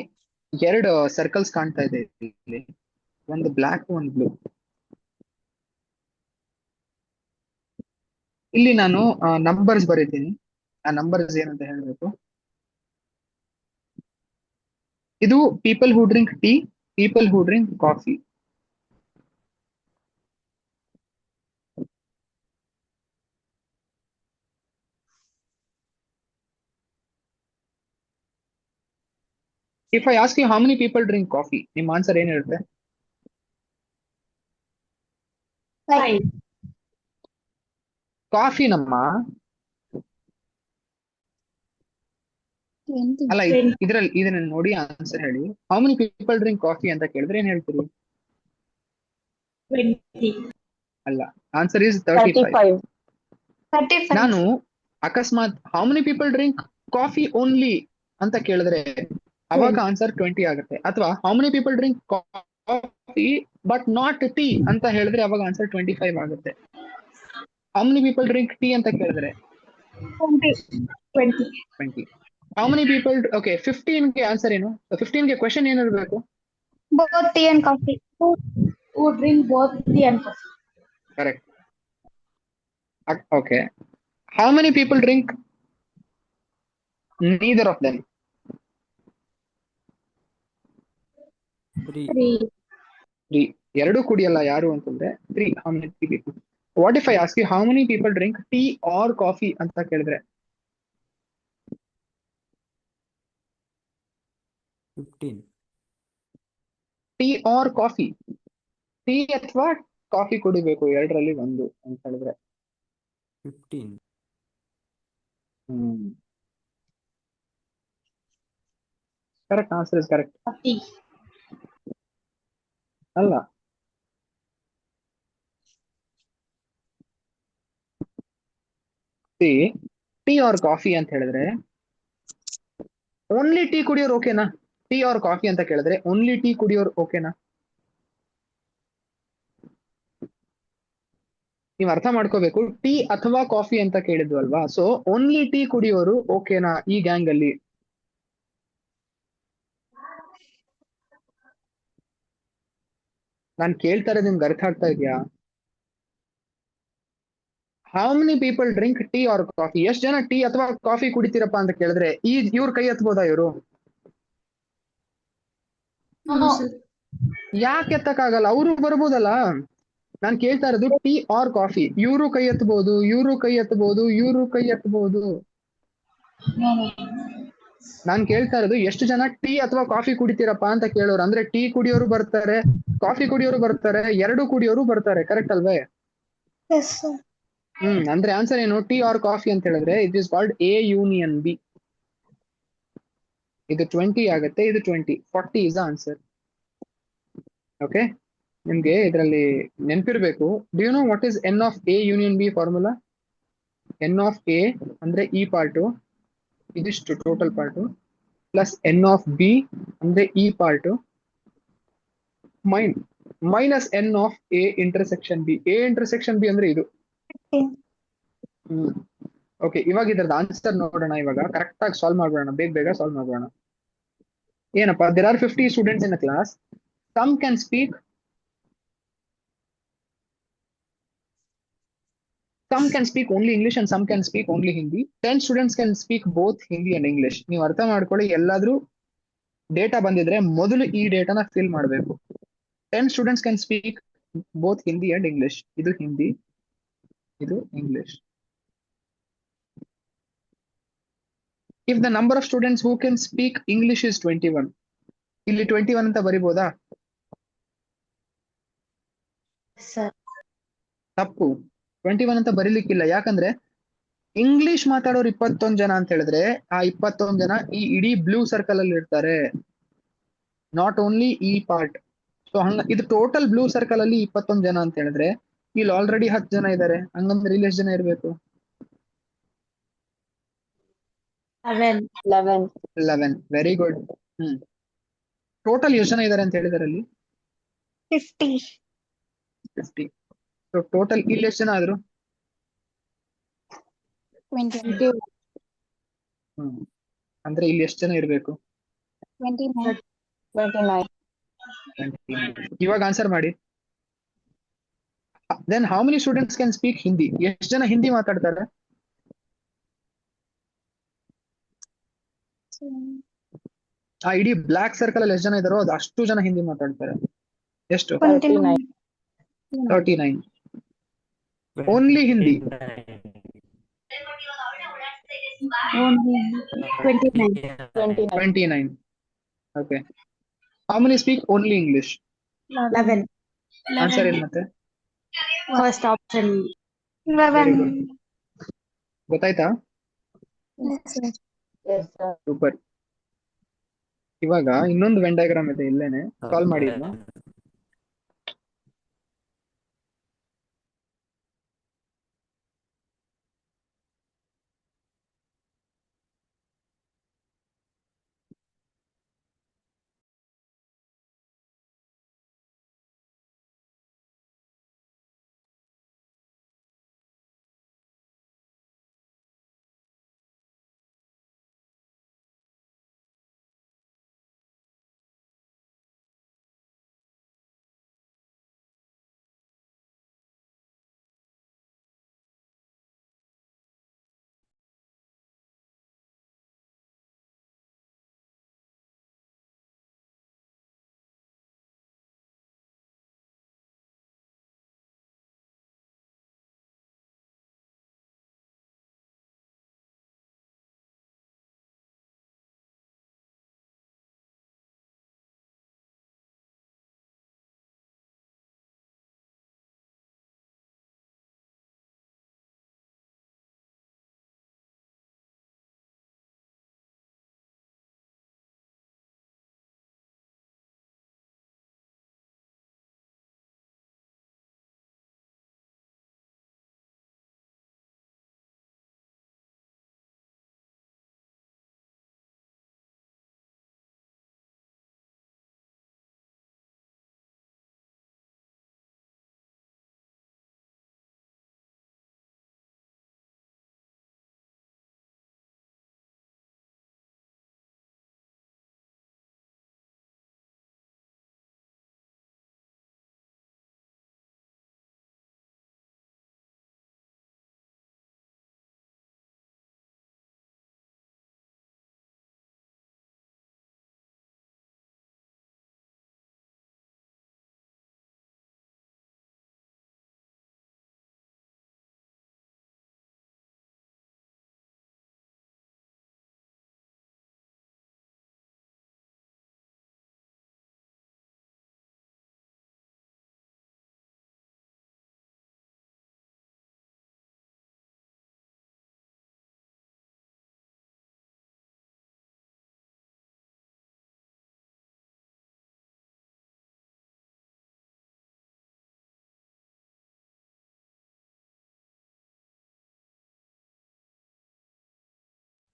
ಎರಡು circles ಕಾಣ್ತಾ ಇದೆ ಇಲ್ಲಿ. ಒಂದು ಬ್ಲಾಕ್ ಒಂದು ಬ್ಲೂ. ಇಲ್ಲಿ ನಾನು ನಂಬರ್ಸ್ ಬರೀತೀನಿ. ಆ ನಂಬರ್ಸ್ ಏನಂತ ಹೇಳ್ಬೇಕು. ಇದು people who drink tea, people who drink coffee. If I ask you how many people drink coffee, ನಿಮ್ಮ ಆನ್ಸರ್ ಏನಿರುತ್ತೆ? Five. ಕಾಫಿ ನಮ್ಮ ಅಲ್ಲ ಇದ್ರಲ್ಲಿ ಇದನ್ನ ನೋಡಿ ಆನ್ಸರ್ ಹೇಳಿ. How many people drink coffee ಅಂತ ಕೇಳಿದ್ರೆ ಏನ್ ಹೇಳ್ತೀರಿ? 20. ಅಲ್ಲ, ಆನ್ಸರ್ ಇಸ್ 35. 35. ನಾನು ಅಕಸ್ಮಾತ್ how many people drink coffee only ಅಂತ ಕೇಳಿದ್ರೆ ಅವಾಗ ಆನ್ಸರ್ 20 ಆಗುತ್ತೆ. ಅಥವಾ how many people drink coffee but not tea ಅಂತ ಹೇಳಿದ್ರೆ ಅವಾಗ ಆನ್ಸರ್ 25 ಆಗುತ್ತೆ. How many people drink tea ಅಂತ ಕೇಳಿದ್ರೆ 20. ಹೌ ಮೆನಿ ಪೀಪಲ್ ಓಕೆ 15ಗೆ ಆನ್ಸರ್ ಏನು? 15ಗೆ ಕ್ವೆಶ್ಚನ್ ಏನಿರಬೇಕು? Both tea and coffee. Who drink both tea and coffee? Correct. Okay. How many people drink neither of them? 3. ಎರಡು ಕುಡಿಯಲ್ಲ ಯಾರು ಅಂತಂದ್ರೆ 3. How many people? What if I ask you how many people drink tea or coffee ಅಂತ ಕೇಳಿದ್ರೆ? 15. Tea or coffee? Tea ಅಥವಾ coffee ಕುಡಿಬೇಕು, ಎರಡರಲ್ಲಿ ಒಂದು ಅಂತ ಹೇಳಿದ್ರೆ 15. ಕರೆಕ್ಟ್. Answer is correct. ಅಲ್ಲ, ಟೀ ಆರ್ ಕಾಫಿ ಅಂತ ಹೇಳಿದ್ರೆ ಓನ್ಲಿ ಟೀ ಕುಡಿಯೋರು ಓಕೆನಾ? ಟೀ ಆರ್ ಕಾಫಿ ಅಂತ ಕೇಳಿದ್ರೆ ಓನ್ಲಿ ಟೀ ಕುಡಿಯೋರು ಓಕೆನಾ? ನೀವು ಅರ್ಥ ಮಾಡ್ಕೋಬೇಕು. ಟೀ ಅಥವಾ ಕಾಫಿ ಅಂತ ಕೇಳಿದ್ವು ಅಲ್ವಾ, ಸೊ ಓನ್ಲಿ ಟೀ ಕುಡಿಯೋರು ಓಕೆನಾ ಈ ಗ್ಯಾಂಗ್ ಅಲ್ಲಿ? ನಾನು ಕೇಳ್ತಾ ಇರೋದು ನಿಮ್ಗೆ ಅರ್ಥ ಆಗ್ತಾ ಇದೆಯಾ? How many people drink tea or coffee? ಎಷ್ಟು ಜನ ಟೀ ಅಥವಾ ಕಾಫಿ ಕುಡಿತೀರಪ್ಪ ಅಂತ ಕೇಳಿದ್ರೆ ಇವ್ರ ಕೈ ಎತ್ಬೋದಾ ಇವರು? ಯಾಕೆ ಎತ್ತಕ್ಕಾಗಲ್ಲ? ಅವರು ಬರ್ಬೋದಲ್ಲ. ನಾನು ಕೇಳ್ತಾ ಇರೋದು ಟೀ ಆರ್ ಕಾಫಿ. ಇವರು ಕೈ ಎತ್ತಬಹುದು, ಇವರು ಕೈ ಎತ್ತಬಹುದು, ಇವರು ಕೈ ಎತ್ತಬಹುದು. ನಾನ್ ಕೇಳ್ತಾ ಇರೋದು ಎಷ್ಟು ಜನ ಟೀ ಅಥವಾ ಕಾಫಿ ಕುಡಿತೀರಪ್ಪ ಅಂತ ಕೇಳೋರು. ಅಂದ್ರೆ ಟೀ ಕುಡಿಯೋರು ಬರ್ತಾರೆ, ಕಾಫಿ ಕುಡಿಯೋರು ಬರ್ತಾರೆ, ಎರಡು ಕುಡಿಯೋರು ಬರ್ತಾರೆ. ಕರೆಕ್ಟ್ ಅಲ್ವೇ? Yes, sir. ಅಂದ್ರೆ ಆನ್ಸರ್ ಏನು? ಟೀ ಆರ್ ಕಾಫಿ ಅಂತ ಹೇಳಿದ್ರೆ it is called A union B. ಇದು 20 ಆಗುತ್ತೆ, ಇದು 20. 40 ಇಸ್ ಆನ್ಸರ್. ಓಕೆ, ನಿಮ್ಗೆ ಇದರಲ್ಲಿ ನೆನಪಿರ್ಬೇಕು. Do you know what is N of A union B formula? N of A ಅಂದ್ರೆ ಈ ಪಾರ್ಟು, ಇದಿಷ್ಟು total part, plus N of B ಅಂದ್ರೆ ಈ part, minus N of A intersection B. A intersection B ಅಂದ್ರೆ ಇದು. Okay, ಇವಾಗ ಇದ್ರದ್ದು answer ನೋಡೋಣ. ಇವಾಗ ಕರೆಕ್ಟ್ ಆಗಿ ಸಾಲ್ವ್ ಮಾಡ್ಬೋಣ, ಬೇಗ ಸಾಲ್ವ್ ಮಾಡ್ಬೋಣ. ಏನಪ್ಪಾ, there are 50 students in a class. Some can speak only English and some can speak only Hindi. 10 students can speak both Hindi and English. ನೀವು ಅರ್ಥ ಮಾಡ್ಕೊಳ್ಳಿ, ಎಲ್ಲಾದ್ರೂ ಡೇಟಾ ಬಂದಿದ್ರೆ ಮೊದಲು ಈ ಡೇಟಾನ ಫಿಲ್ ಮಾಡಬೇಕು. 10 students can speak both Hindi and English. ಇದು ಹಿಂದಿ, ಇದು English. If the number of students who can speak English is 21, ಇಲ್ಲಿ 21 ಅಂತ ಬರಿಬೋದಾ? Sir. ತಪ್ಪು. 21 ಅಂತ ಬರೀಲಿಕ್ಕಿಲ್ಲ. ಯಾಕಂದ್ರೆ ಇಂಗ್ಲಿಷ್ ಮಾತಾಡೋರು 21 ಜನ ಅಂತ ಹೇಳಿದ್ರೆ ಆ 21 ಜನ ಈ ಇಡೀ ಬ್ಲೂ ಸರ್ಕಲ್ ಅಲ್ಲಿ ಇರ್ತಾರೆ, ನಾಟ್ ಓನ್ಲಿ ಈ ಪಾರ್ಟ್. ಸೊ ಹಂಗ ಇದು ಟೋಟಲ್ ಬ್ಲೂ ಸರ್ಕಲ್ ಅಲ್ಲಿ 21 ಜನ ಅಂತ ಹೇಳಿದ್ರೆ ಇಲ್ಲಿ ಆಲ್ರೆಡಿ 10 ಜನ ಇದ್ದಾರೆ, ಹಂಗಂದ್ರೆ ಇಲ್ಲಿ ಎಷ್ಟು ಜನ ಇರಬೇಕು? 11. 11. Very good. ಹ್ಮ್. ಟೋಟಲ್ ಎಷ್ಟು ಜನ ಇದ್ದಾರೆ ಅಂತ ಹೇಳಿದಾರೆ ಅಲ್ಲಿ? 50. 50. ಸೊ ಟೋಟಲ್ ಇಲ್ಲಿ ಎಷ್ಟು ಜನ ಆದ್ರು? 20. ಹ್ಮ್. ಅಂದ್ರೆ ಇಲ್ಲಿ ಎಷ್ಟು ಜನ ಇರಬೇಕು? 29. 29. ಇವಾಗ ಆನ್ಸರ್ ಮಾಡಿ. Then how many students can speak Hindi? ಎಷ್ಟು ಜನ ಹಿಂದಿ ಮಾತಾಡ್ತಾರೆ? ಆ ಇಡೀ ಬ್ಲಾಕ್ ಸರ್ಕಲ್ ಅಲ್ಲಿ ಎಷ್ಟು ಜನ ಇದಾರೋ ಅದು ಅಷ್ಟು ಜನ ಹಿಂದಿ ಮಾತಾಡ್ತಾರೆ. ಎಷ್ಟು? 29. 39. Only Hindi. Only 29. 29. Okay. How many speak only English? 11. Answer ಏನ್ ಮತ್ತೆ? First option. ವೆರಿ 11. ಗುಡ್. ಗೊತ್ತಾಯ್ತಾ? Yes, sir. Yes, sir. Super. ಇವಾಗ ಇನ್ನೊಂದು ವೆನ್ ಡಯಾಗ್ರಾಮ್ ಇದೆ ಇಲ್ಲೇನೆ, ಸಾಲ್ವ್ ಮಾಡಿ ಇದನ್ನ.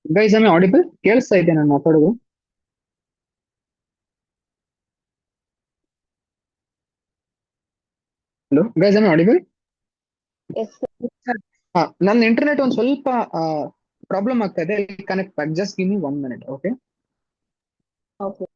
Guys am audible? ಕೇಳಿಸ್ತಾ ಇದೆ ನಾನು ಮಾತಾಡೋದು? Hello guys am audible? Yes, sir. ಹಾ, ನನ್ನ ಇಂಟರ್ನೆಟ್ ಒಂದ್ ಸ್ವಲ್ಪ ಪ್ರಾಬ್ಲಮ್ ಆಗ್ತಾ ಇದೆ. Connect back. Just give me 1 minute. Okay. Okay.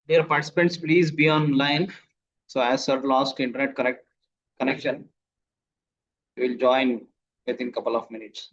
Dear participants, please be online. So as sir lost internet correct connection, we will join within couple of minutes.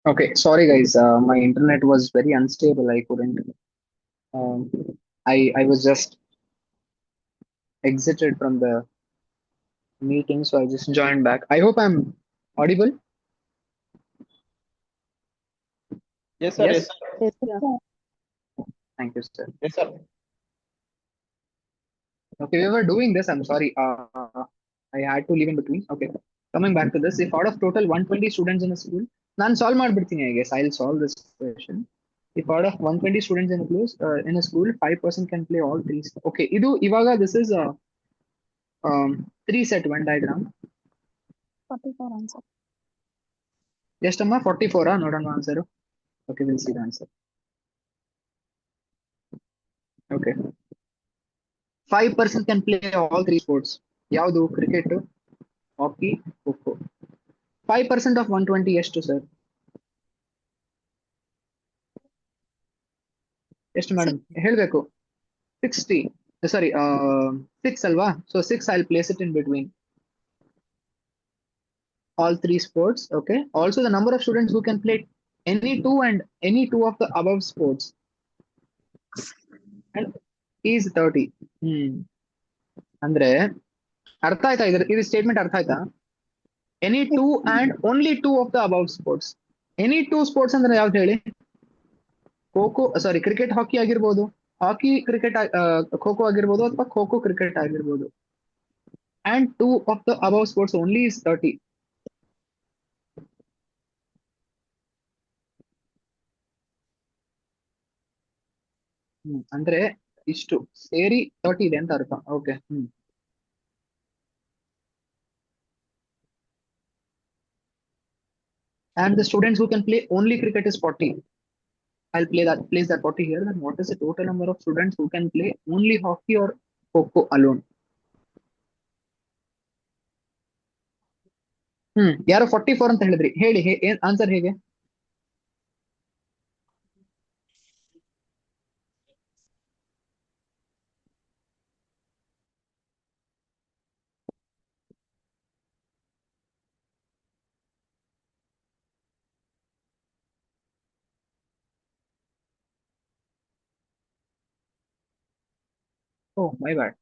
Okay, sorry guys, my internet was very unstable. I couldn't. Um, I was just exited from the meeting, so I just joined back. I hope I'm audible. Yes, sir. Yes, Yes, sir. Yes, sir. thank you, sir. Yes, sir. Okay, we were doing this. I'm sorry. I had to leave in between. Okay, coming back to this. If out of total 120 students in a school, ನಾನು solve ಮಾಡ್ಬಿಡ್ತೀನಿ. I guess I'll solve this question. If out of 120 students in a school, 5% can play all three. Okay, ಇದು ಇವಾಗ this is a three set Venn diagram. 44 answer. ಎಷ್ಟಮ್ಮ 44 ನೋಡೋಣ answer. Okay, we'll see the answer. Okay, 5% can play all three sports. ಯಾವುದು cricket, hockey, kho. 5% of 120 ಎಷ್ಟು sir? ಎಷ್ಟು madam ಹೇಳ್ಬೇಕು? 60. Sorry, 6 ಅಲ್ವಾ? So 6 I'll place it in between all three sports. Okay. Also the number of students who can play any two of the above sports and is 30. ಅಂದ್ರೆ ಅರ್ಥ ಆಯ್ತಾ? ಇದು statement ಅರ್ಥ ಆಯ್ತಾ? Any two and only two of the above sports. Any two sports ಅಂದ್ರೆ ಯಾವ್ದು ಹೇಳಿ? ಖೋಖೋ, ಸಾರಿ, cricket ಹಾಕಿ ಆಗಿರ್ಬೋದು, ಹಾಕಿ ಕ್ರಿಕೆಟ್ ಖೋಖೋ ಆಗಿರ್ಬೋದು, ಅಥವಾ ಖೋಖೋ ಕ್ರಿಕೆಟ್ ಆಗಿರ್ಬೋದು. And two of the above sports only is 30. ಅಂದ್ರೆ ಇಷ್ಟು ಸೇರಿ 30 ಇದೆ ಅಂತ ಅರ್ಥ. Okay. And the students who can play only cricket is 40. I'll place that 40 here. Then what is the total number of students who can play only hockey or kho alone? ಯಾರೋ 44 ಅಂತ ಹೇಳಿದ್ರಿ, ಹೇಳಿ ಆನ್ಸರ್ ಹೇಗೆ? Oh, my bad.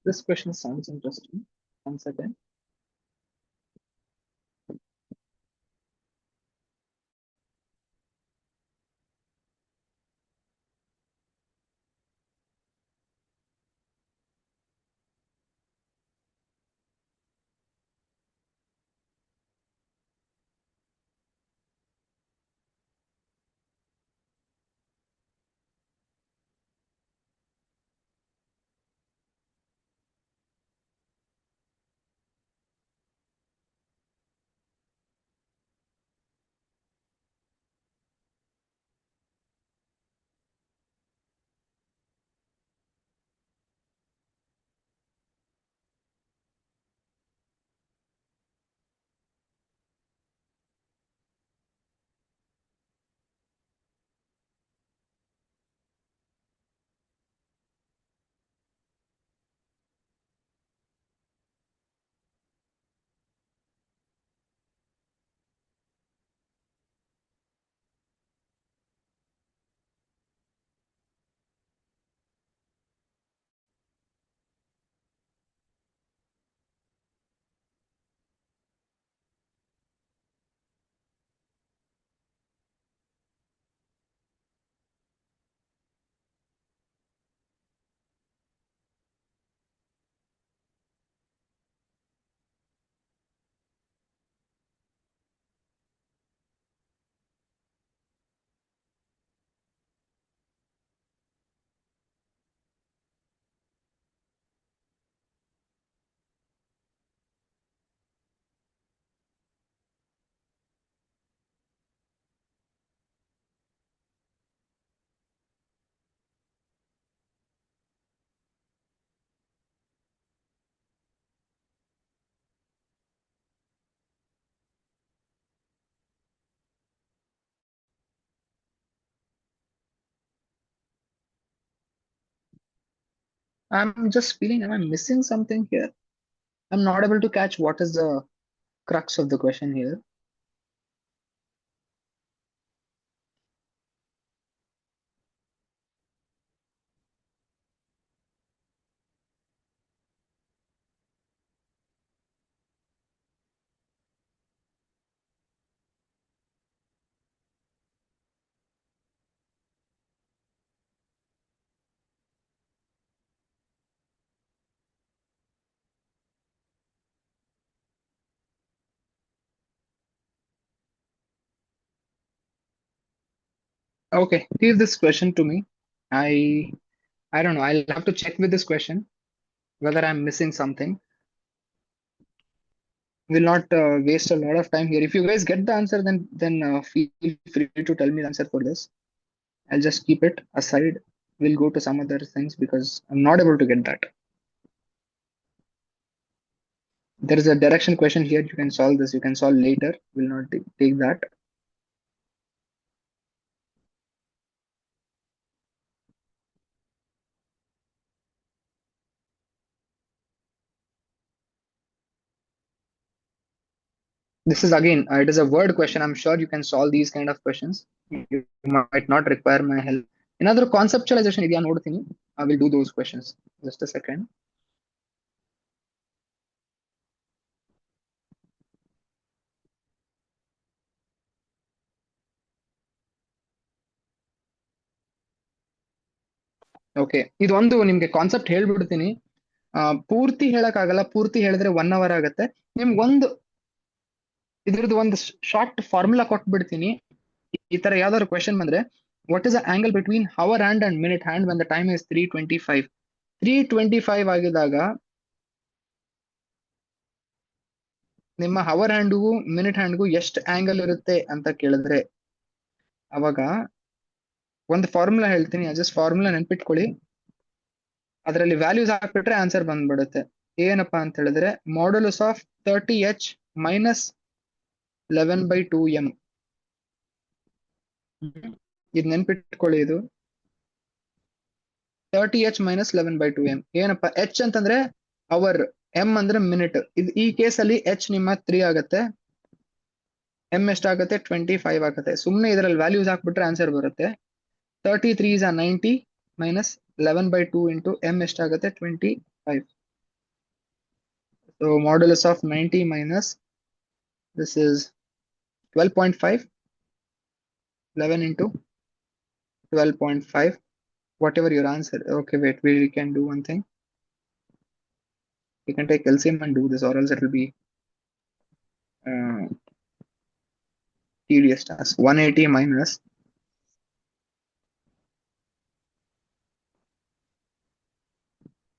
This question sounds interesting. 1 second. I'm just feeling, am I missing something here? I'm not able to catch what is the crux of the question here. Okay, leave this question to me. I don't know. I'll have to check with this question whether I'm missing something. Will not waste a lot of time here. If you guys get the answer, then feel free to tell me the answer for this. I'll just keep it aside. We'll go to some other things because I'm not able to get that. There is a direction question here. You can solve this. You can solve later. Will not take that. This is again, it is a word question. I'm sure you can solve these kind of questions. You might not require my help. Another conceptualization idea ನೋಡ್ತೀನಿ. I will do those questions. Just a second. Okay, ಇದೊಂದು ನಿಮ್ಗೆ concept ಹೇಳ್ಬಿಡ್ತೀನಿ. ಪೂರ್ತಿ ಹೇಳಕ್ಕಾಗಲ್ಲ. ಪೂರ್ತಿ ಹೇಳಿದ್ರೆ 1 hour ಆಗತ್ತೆ. ನಿಮ್ಗೊಂದು ಇದ್ರದ್ದು ಒಂದು ಶಾರ್ಟ್ ಫಾರ್ಮುಲಾ ಕೊಟ್ಬಿಡ್ತೀನಿ. ಈ ತರ ಯಾವ್ದಾದ್ರು ಕ್ವೆಶನ್ ಬಂದ್ರೆ, what is the angle between hour hand and minute hand when the time is 3:25? 3:25 ಆಗಿದಾಗ ನಿಮ್ಮ ಹವರ್ ಹ್ಯಾಂಡ್ಗೂ ಮಿನಿಟ್ ಹ್ಯಾಂಡ್ಗೂ ಎಷ್ಟು ಆಂಗಲ್ ಇರುತ್ತೆ ಅಂತ ಕೇಳಿದ್ರೆ, ಅವಾಗ ಒಂದು ಫಾರ್ಮುಲಾ ಹೇಳ್ತೀನಿ. ಜಸ್ಟ್ ಫಾರ್ಮುಲಾ ನೆನ್ಪಿಟ್ಕೊಳ್ಳಿ. ಅದರಲ್ಲಿ ವ್ಯಾಲ್ಯೂಸ್ ಹಾಕ್ಬಿಟ್ರೆ ಆನ್ಸರ್ ಬಂದ್ಬಿಡುತ್ತೆ. ಏನಪ್ಪಾ ಅಂತ ಹೇಳಿದ್ರೆ, modulus of 30h minus 11/2m. ಇದು ನೆನ್ಪಿಟ್ಕೊಳ್ಳಿ. ಇದು 30h ಮೈನಸ್ 11/2m. ಏನಪ್ಪಾ, h ಅಂತಂದ್ರೆ ಅವರ್, m ಅಂದ್ರೆ ಮಿನಿಟ್. ಈ ಕೇಸಲ್ಲಿ h ನಿಮ್ಮ 3 ಆಗತ್ತೆ, m ಎಷ್ಟಾಗತ್ತೆ 25 ಆಗತ್ತೆ. ಸುಮ್ನೆ ಇದರಲ್ಲಿ ವ್ಯಾಲ್ಯೂಸ್ ಹಾಕ್ಬಿಟ್ರೆ ಆನ್ಸರ್ ಬರುತ್ತೆ. 33 is 90 minus 11/2 into m ಎಷ್ಟಾಗತ್ತೆ 25. So modulus of 90 minus this is 12.5. 11 into 12.5, whatever your answer. Okay, wait, we can do one thing. We can take LCM and do this, or else it will be tedious task. 180 minus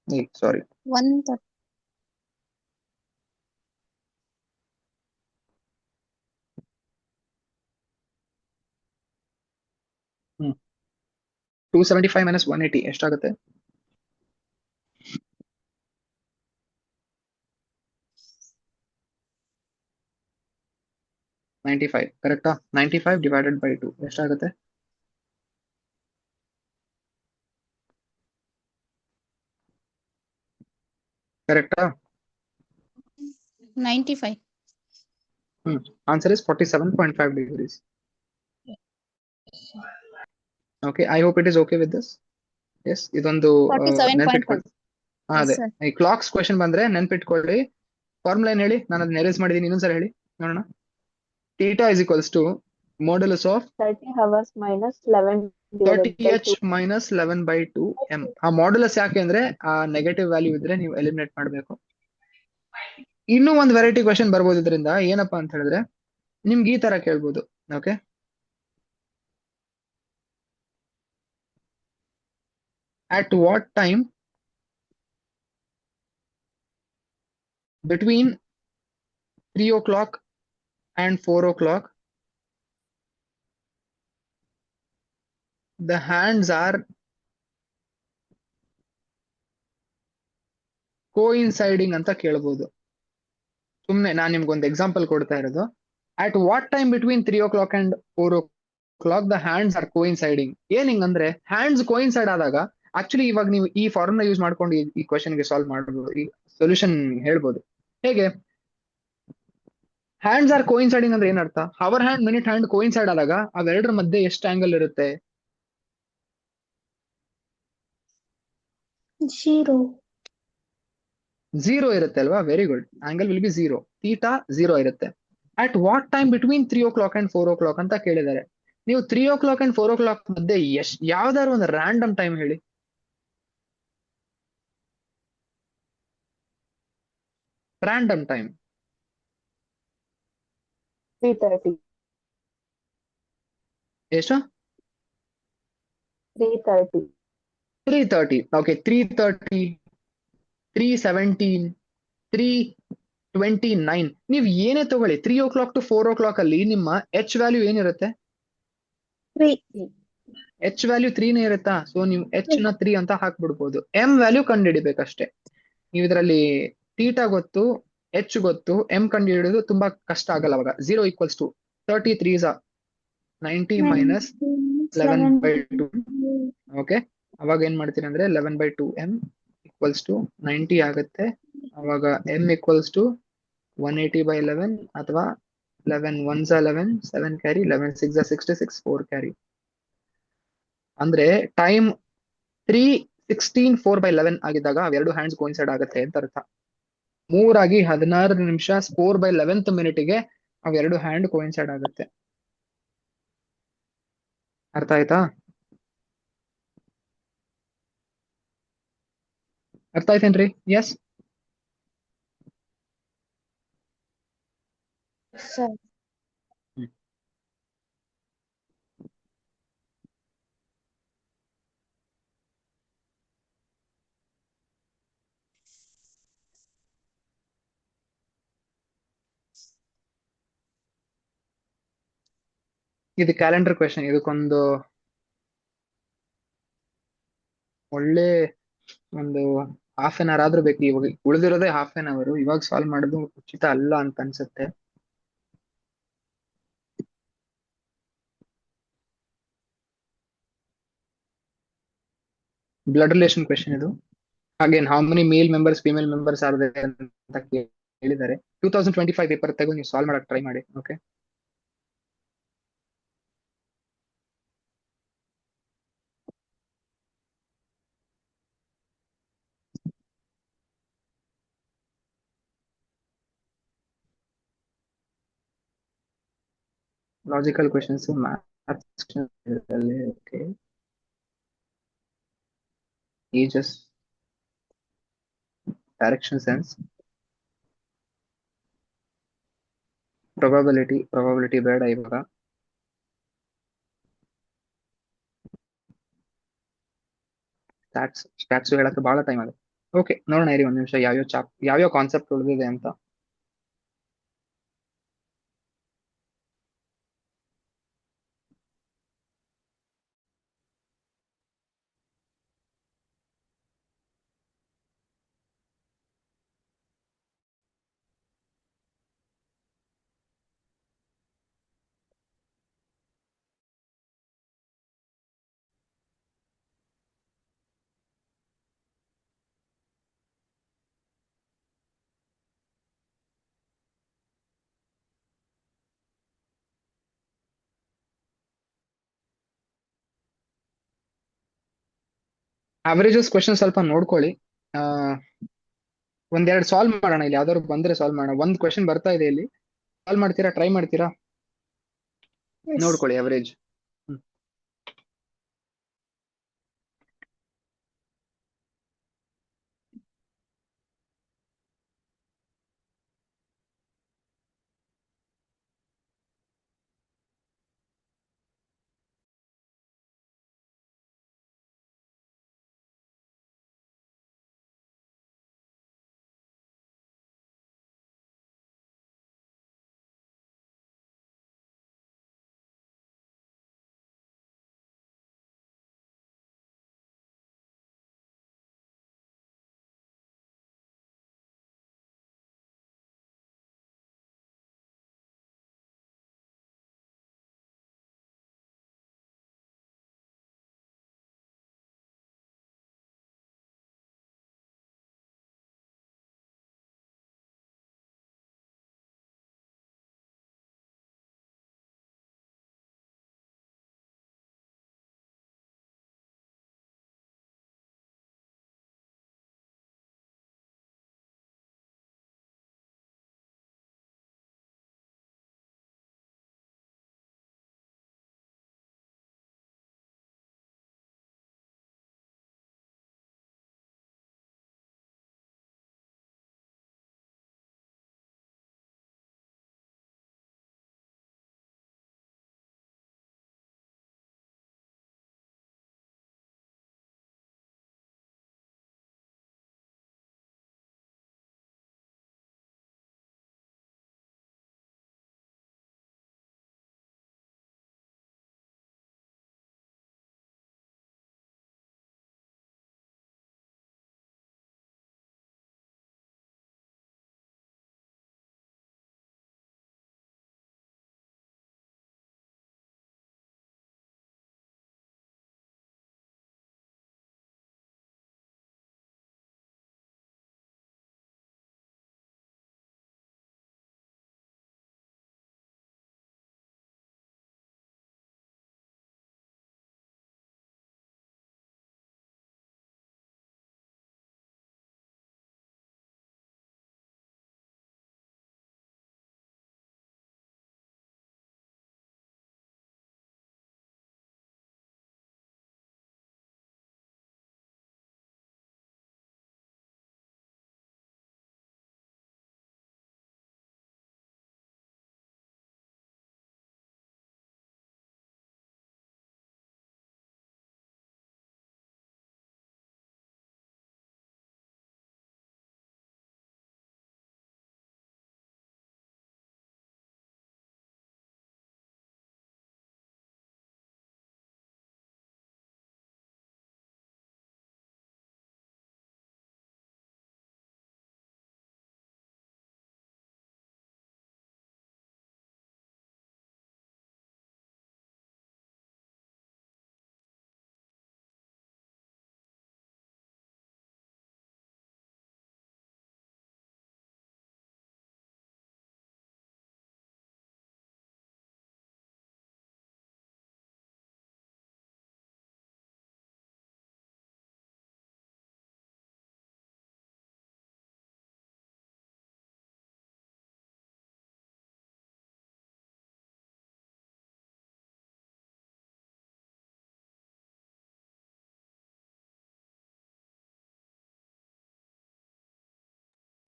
130. 275 minus 180 ಎಷ್ಟಾಗುತ್ತೆ? 95. ಕರೆಕ್ಟಾ? 95 divided by 2 ಎಷ್ಟಾಗುತ್ತೆ? ಕರೆಕ್ಟಾ? 95. Answer is 47.5 degrees. Okay, I hope it is okay with this. Yes, ಇದೊಂದು 47.5. ಅದೇ sir. ಈ clogs question ಬಂದ್ರೆ ನೆನ್ಪಿಟ್ಕೊಳ್ಳಿ. Formula ಏನ್ ಹೇಳಿ? ನಾನು ಅದನ್ನ ಎರೇಸ್ ಮಾಡಿದೀನಿ. ಇನ್ನೊಂದ್ಸಲ ಹೇಳಿ ನೋಡೋಣ. Theta is equals to modulus of 30 hours minus 11 divided by 30h 2. minus 11/2m. ಆ ಮಾಡ್ಯುಲಸ್ ಯಾಕೆ ಅಂದ್ರೆ ಆ ನೆಗೆಟಿವ್ ವ್ಯಾಲ್ಯೂ ಇದ್ರೆ ನೀವು ಎಲಿಮಿನೇಟ್ ಮಾಡಬೇಕು. ಇನ್ನೂ ಒಂದು ವೆರೈಟಿ ಕ್ವೆಶನ್ ಬರ್ಬೋದು ಇದರಿಂದ. ಏನಪ್ಪಾ ಅಂತ ಹೇಳಿದ್ರೆ, ನಿಮ್ಗೆ ಈ ತರ ಕೇಳ್ಬೋದು. Okay, at what time between 3 o'clock and 4 o'clock the hands are coinciding ಅಂತ ಕೇಳ್ಬೋದು. ಸುಮ್ನೆ ನಾನು ನಿಮ್ಗೊಂದು ಎಕ್ಸಾಂಪಲ್ ಕೊಡ್ತಾ ಇರೋದು. at what time between 3 o'clock and 4 o'clock the hands are coinciding. ಏನ್ ಹಿಂಗಂದ್ರೆ, ಹ್ಯಾಂಡ್ಸ್ ಕೋಯಿನ್ಸೈಡ್ ಆದಾಗ ಆಕ್ಚುಲಿ ಇವಾಗ ನೀವು ಈ ಫಾರ್ಮುಲಾ ಯೂಸ್ ಮಾಡ್ಕೊಂಡು ಈ ಕ್ವಶನ್ ಗೆ ಸಾಲ್ವ್ ಮಾಡಬಹುದು, ಈ ಸೊಲ್ಯೂಷನ್ ಹೇಳ್ಬೋದು. ಹೇಗೆ? ಹ್ಯಾಂಡ್ಸ್ ಆರ್ ಕೋಇನ್ಸೈಡಿಂಗ್ ಅಂದ್ರೆ ಏನರ್ಥ? Hour hand minute hand coincide ಆದಾಗ ಅವೆರಡರ ಮಧ್ಯೆ ಎಷ್ಟು ಆಂಗಲ್ ಇರುತ್ತೆ? 0. 0 ಇರುತ್ತೆ ಅಲ್ವಾ? Very good. Angle will be 0. Theta 0 ಇರುತ್ತೆ. At what time between 3 o'clock and 4 o'clock ಅಂತ ಕೇಳಿದ್ದಾರೆ. ನೀವು 3 o'clock ಅಂಡ್ 4 o'clock ಮಧ್ಯೆ ಯಾವ್ದಾದ್ರು ಒಂದು ರ್ಯಾಂಡಮ್ ಟೈಮ್ ಹೇಳಿ. Random time 3:30. ಎಷ್ಟು? 3:30. 3:30. ಓಕೆ, 3:30, 3:17, 3:29. ನೀವು ಏನೇ ತಗೊಳ್ಳಿ, 3 o'clock to 4 o'clock ಅಲ್ಲಿ ನಿಮ್ಮ ಎಚ್ ವ್ಯಾಲ್ಯೂ ಏನಿರುತ್ತೆ? 3. ಎಚ್ ವ್ಯಾಲ್ಯೂ 3ನೇ ಇರುತ್ತಾ? ಸೊ ನೀವು ಎಚ್ ನ 3 ಅಂತ ಹಾಕ್ಬಿಡ್ಬೋದು. ಎಂ ವ್ಯಾಲ್ಯೂ ಕಂಡು ಹಿಡಿಬೇಕಷ್ಟೇ. ನೀವು ಇದರಲ್ಲಿ ಥೀಟಾ ಗೊತ್ತು, ಎಚ್ ಗೊತ್ತು, ಎಂ ಕಂಡು ಹಿಡಿಯೋದು ತುಂಬಾ ಕಷ್ಟ ಆಗಲ್ಲ. ಅವಾಗ 0 = 33 90 ಮೈನಸ್ 11/2. ಓಕೆ, ಅವಾಗ ಏನ್ ಮಾಡ್ತೀರಿ ಅಂದ್ರೆ 11/2m = 90 ಆಗುತ್ತೆ. ಅವಾಗ m = 180/11 ಅಥವಾ 11 1s 11 7 ಕ್ಯಾರಿ, 11 6 66 4 ಕ್ಯಾರಿ. ಅಂದ್ರೆ ಟೈಮ್ 3:16 4/11 ಆಗಿದ್ದಾಗ ಅವೆರಡು ಹ್ಯಾಂಡ್ಸ್ ಕೋಇನ್ಸೈಡ್ ಆಗುತ್ತೆ ಅಂತ ಅರ್ಥ. 3:16 4/11th ಮಿನಿಟ್ಗೆ ಅವೆರಡು ಹ್ಯಾಂಡ್ ಕೋಇನ್ಸೈಡ್ ಆಗುತ್ತೆ. ಅರ್ಥ ಆಯ್ತಾ? ಅರ್ಥ ಆಯ್ತೇನ್ರಿ? ಎಸ್. Sir. ಇದು ಕ್ಯಾಲೆಂಡರ್ ಕ್ವೆಶನ್. ಇದಕ್ಕೊಂದು ಒಳ್ಳೆ ಒಂದು ½ ಆದ್ರೂ ಬೇಕು. ಇವಾಗ ಉಳಿದಿರೋದೇ ½ ಇವಾಗ ಸಾಲ್ವ್ ಮಾಡೋದು ಉಚಿತ ಅಲ್ಲ ಅಂತ ಅನ್ಸುತ್ತೆ. ಬ್ಲಡ್ ರಿಲೇಷನ್ ಕ್ವೆಶನ್ ಇದು. Again, how many male members female members are there ಅಂತ ಹೇಳಿದ್ದಾರೆ. 2025 ಪೇಪರ್ ತೆಗೆದು ನೀವು ಸಾಲ್ವ್ ಮಾಡಕ್ ಟ್ರೈ ಮಾಡಿ. Okay, logical questions, maths. Okay, ages, direction sense, probability ಬೇಡ ಇವಾಗ. ಸ್ಟ್ಯಾಟ್ಸ್ ಹೇಳಕ್ಕೆ ಬಹಳ ಟೈಮ್ ಆಗುತ್ತೆ. ಓಕೆ, ನೋಡೋಣ ಇರಿ ಒಂದ್ ನಿಮಿಷ ಯಾವ್ಯಾವ ಕಾನ್ಸೆಪ್ಟ್ ಉಳಿದಿದೆ ಅಂತ. ಅವರೇಜಸ್ ಕ್ವೆಶನ್ ಸ್ವಲ್ಪ ನೋಡ್ಕೊಳ್ಳಿ. ಒಂದೆರಡು ಸಾಲ್ವ್ ಮಾಡೋಣ. ಇಲ್ಲಿ ಯಾವ್ದಾದ್ರು ಬಂದ್ರೆ ಸಾಲ್ವ್ ಮಾಡೋಣ. ಒಂದ್ ಕ್ವೆಶನ್ ಬರ್ತಾ ಇದೆ ಇಲ್ಲಿ, ಸಾಲ್ವ್ ಮಾಡ್ತೀರಾ? ಟ್ರೈ ಮಾಡ್ತೀರಾ? Yes. ನೋಡ್ಕೊಳ್ಳಿ average.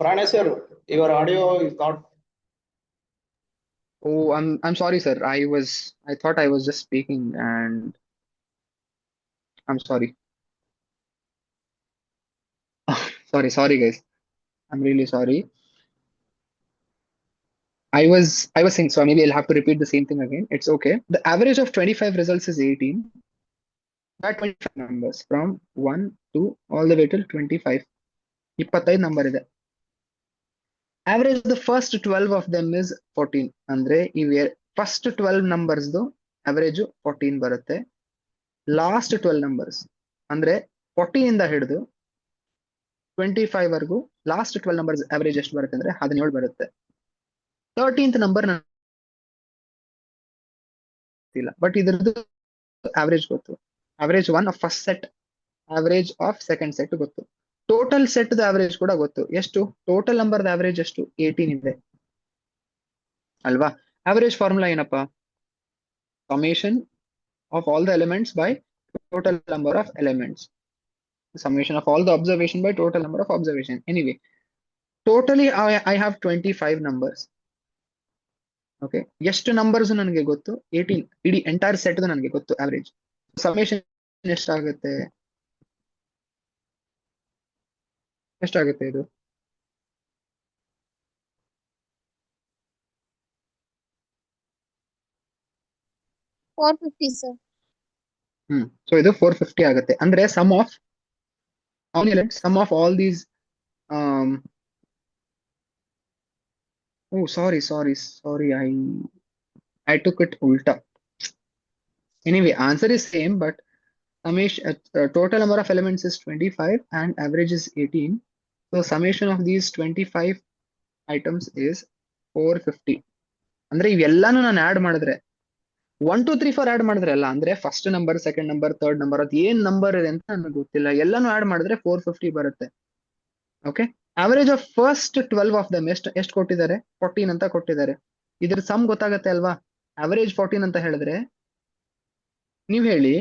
Pranay sir, your audio is not. Oh, I'm sorry, sir. I thought I was just speaking, and I'm sorry. Sorry, guys. I'm really sorry. I was saying, so maybe I'll have to repeat the same thing again. It's okay. The average of 25 results is 18. That 25 numbers from 1 to all the way till 25. 25 number ಇದೆ. Average the first 12 of them is 14. ಅಂದ್ರೆ first 12 numbers average 14 ಬರುತ್ತೆ. Last 12 numbers ಅಂದ್ರೆ 14 ಇಂದ ಹಿಡಿದು 25 ವರೆಗೂ last 12 numbers average ಎಷ್ಟು ಬರುತ್ತೆ ಅಂದ್ರೆ 17 ಬರುತ್ತೆ. 13th ನಂಬರ್ ಇಲ್ಲ, ಬಟ್ ಇದ್ರದ್ದು average ಗೊತ್ತು. average 1 of first set, average of second set ಗೊತ್ತು. ಟೋಟಲ್ ಸೆಟ್ ಆವರೇಜ್ ಕೂಡ ಗೊತ್ತು. ಎಷ್ಟು ಟೋಟಲ್ ನಂಬರ್ ಆವರೇಜ್ ಎಷ್ಟು 18 ಇದೆ ಅಲ್ವಾ. ಆವರೇಜ್ ಫಾರ್ಮುಲಾ ಏನಪ್ಪಾ? Summation of all the elements by total number of elements. summation of all the observation by total number of observation. Anyway, totally I have 25 numbers. Okay, ಎಷ್ಟು numbers ನನಗೆ ಗೊತ್ತು? 18. ಇಡೀ entire set ನನಗೆ ಗೊತ್ತು average. Summation ಎಷ್ಟಾಗುತ್ತೆ? ಎಷ್ಟಾಗುತ್ತೆ ಇದು? sir. So ಇದು 450 ಆಗುತ್ತೆ. ಅಂದ್ರೆ sum of all these oh sorry, I took it ulta. Anyway, answer is same, but summation total number of elements is 25 and average is 18. So summation of these 25 items is 450. ಅಂದ್ರೆ ಇವೆಲ್ಲಾನು ನಾನು add ಮಾಡಿದ್ರೆ 1 2 3 4 add ಮಾಡಿದ್ರೆ ಅಲ್ಲ, ಅಂದ್ರೆ first number, second number, third number, ಅದು ಏನ್ number ಇದೆ ಅಂತ ನನಗೆ ಗೊತ್ತಿಲ್ಲ. ಎಲ್ಲಾನು ಆಡ್ ಮಾಡಿದ್ರೆ 450 ಬರುತ್ತೆ. Okay, average of first 12 of them ಎಷ್ಟು ಕೊಟ್ಟಿದ್ದಾರೆ? 14 ಅಂತ ಕೊಟ್ಟಿದ್ದಾರೆ. ಇದ್ರ ಸಮ್ ಗೊತ್ತಾಗತ್ತೆ ಅಲ್ವಾ? ಆವರೇಜ್ 14 ಅಂತ ಹೇಳಿದ್ರೆ ನೀವ್ ಹೇಳಿ,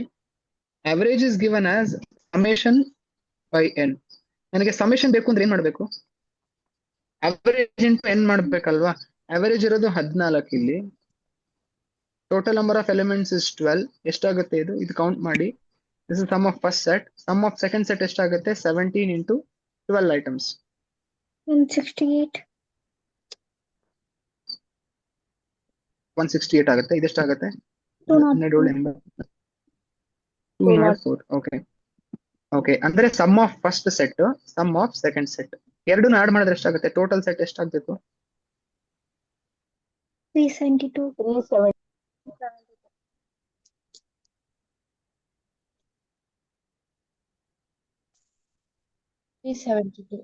average is given as summation by N. ನನಗೆ ಸಮೇಷನ್ ಬೇಕು ಅಂದ್ರೆ ಏನ್ ಮಾಡ್ಬೇಕು? ಆವರೇಜ್ ಇಂಟು ಎನ್ ಮಾಡ್ಬೇಕಲ್ವಾ? ಆವರೇಜ್ ಇರೋದು 14 ಇಲ್ಲಿ. Total number of elements is 12. ಎಷ್ಟಾಗುತ್ತೆ ಇದು? ಇದು ಕೌಂಟ್ ಮಾಡಿ. This is sum of first set. Sum of second set ಎಷ್ಟಾಗುತ್ತೆ? 17 ಇಂಟು 12 ಐಟಮ್ಸ್. 168. 168 ಆಗುತ್ತೆ. ಇದೆಷ್ಟಾಗುತ್ತೆ? 204. ಓಕೆ, ಅಂದ್ರೆ sum of first set, sum of second set ಎರಡನ್ನೂ ಆಡ್ ಮಾಡಿದ್ರೆ ಎಷ್ಟಾಗುತ್ತೆ? ಟೋಟಲ್ ಸೆಟ್ ಎಷ್ಟಾಗಬೇಕು? 372. 372.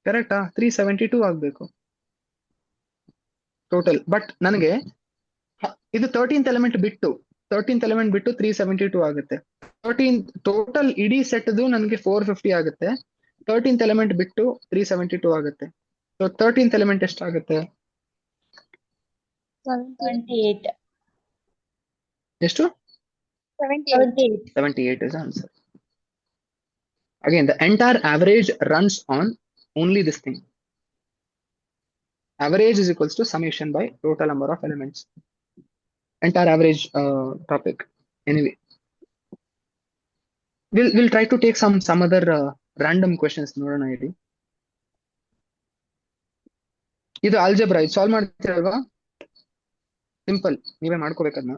ಕರೆಕ್ಟಾ? 372 ಆಗ್ಬೇಕು ಟೋಟಲ್. ಬಟ್ ನನಗೆ ಇದು 13th ಎಲಿಮೆಂಟ್ ಬಿಟ್ಟು 372 ಆಗುತ್ತೆ. 13 ಟೋಟಲ್ ಇಡೀ ಸೆಟ್ ನನಗೆ 450 ಆಗುತ್ತೆ. 13th ಎಲಿಮೆಂಟ್ ಬಿಟ್ಟು 372 ಆಗುತ್ತೆ. ಸೊ 13th ಎಲಿಮೆಂಟ್ ಎಷ್ಟಾಗುತ್ತೆ? 78. ಎಷ್ಟು? 78 is answer. Again, the entire average runs on only this thing. Average is equals to summation by total number of elements. Entire average topic. Anyway, we'll try to take some other random questions. ನೋಡೋಣ ಇಲ್ಲಿ. ಇದು ಆಲ್ಜಬ್ರಾ. ಇದು solve ಮಾಡ್ತೀರಲ್ವಾ? Simple, ನೀವೇ ಮಾಡ್ಕೋಬೇಕದನ್ನ.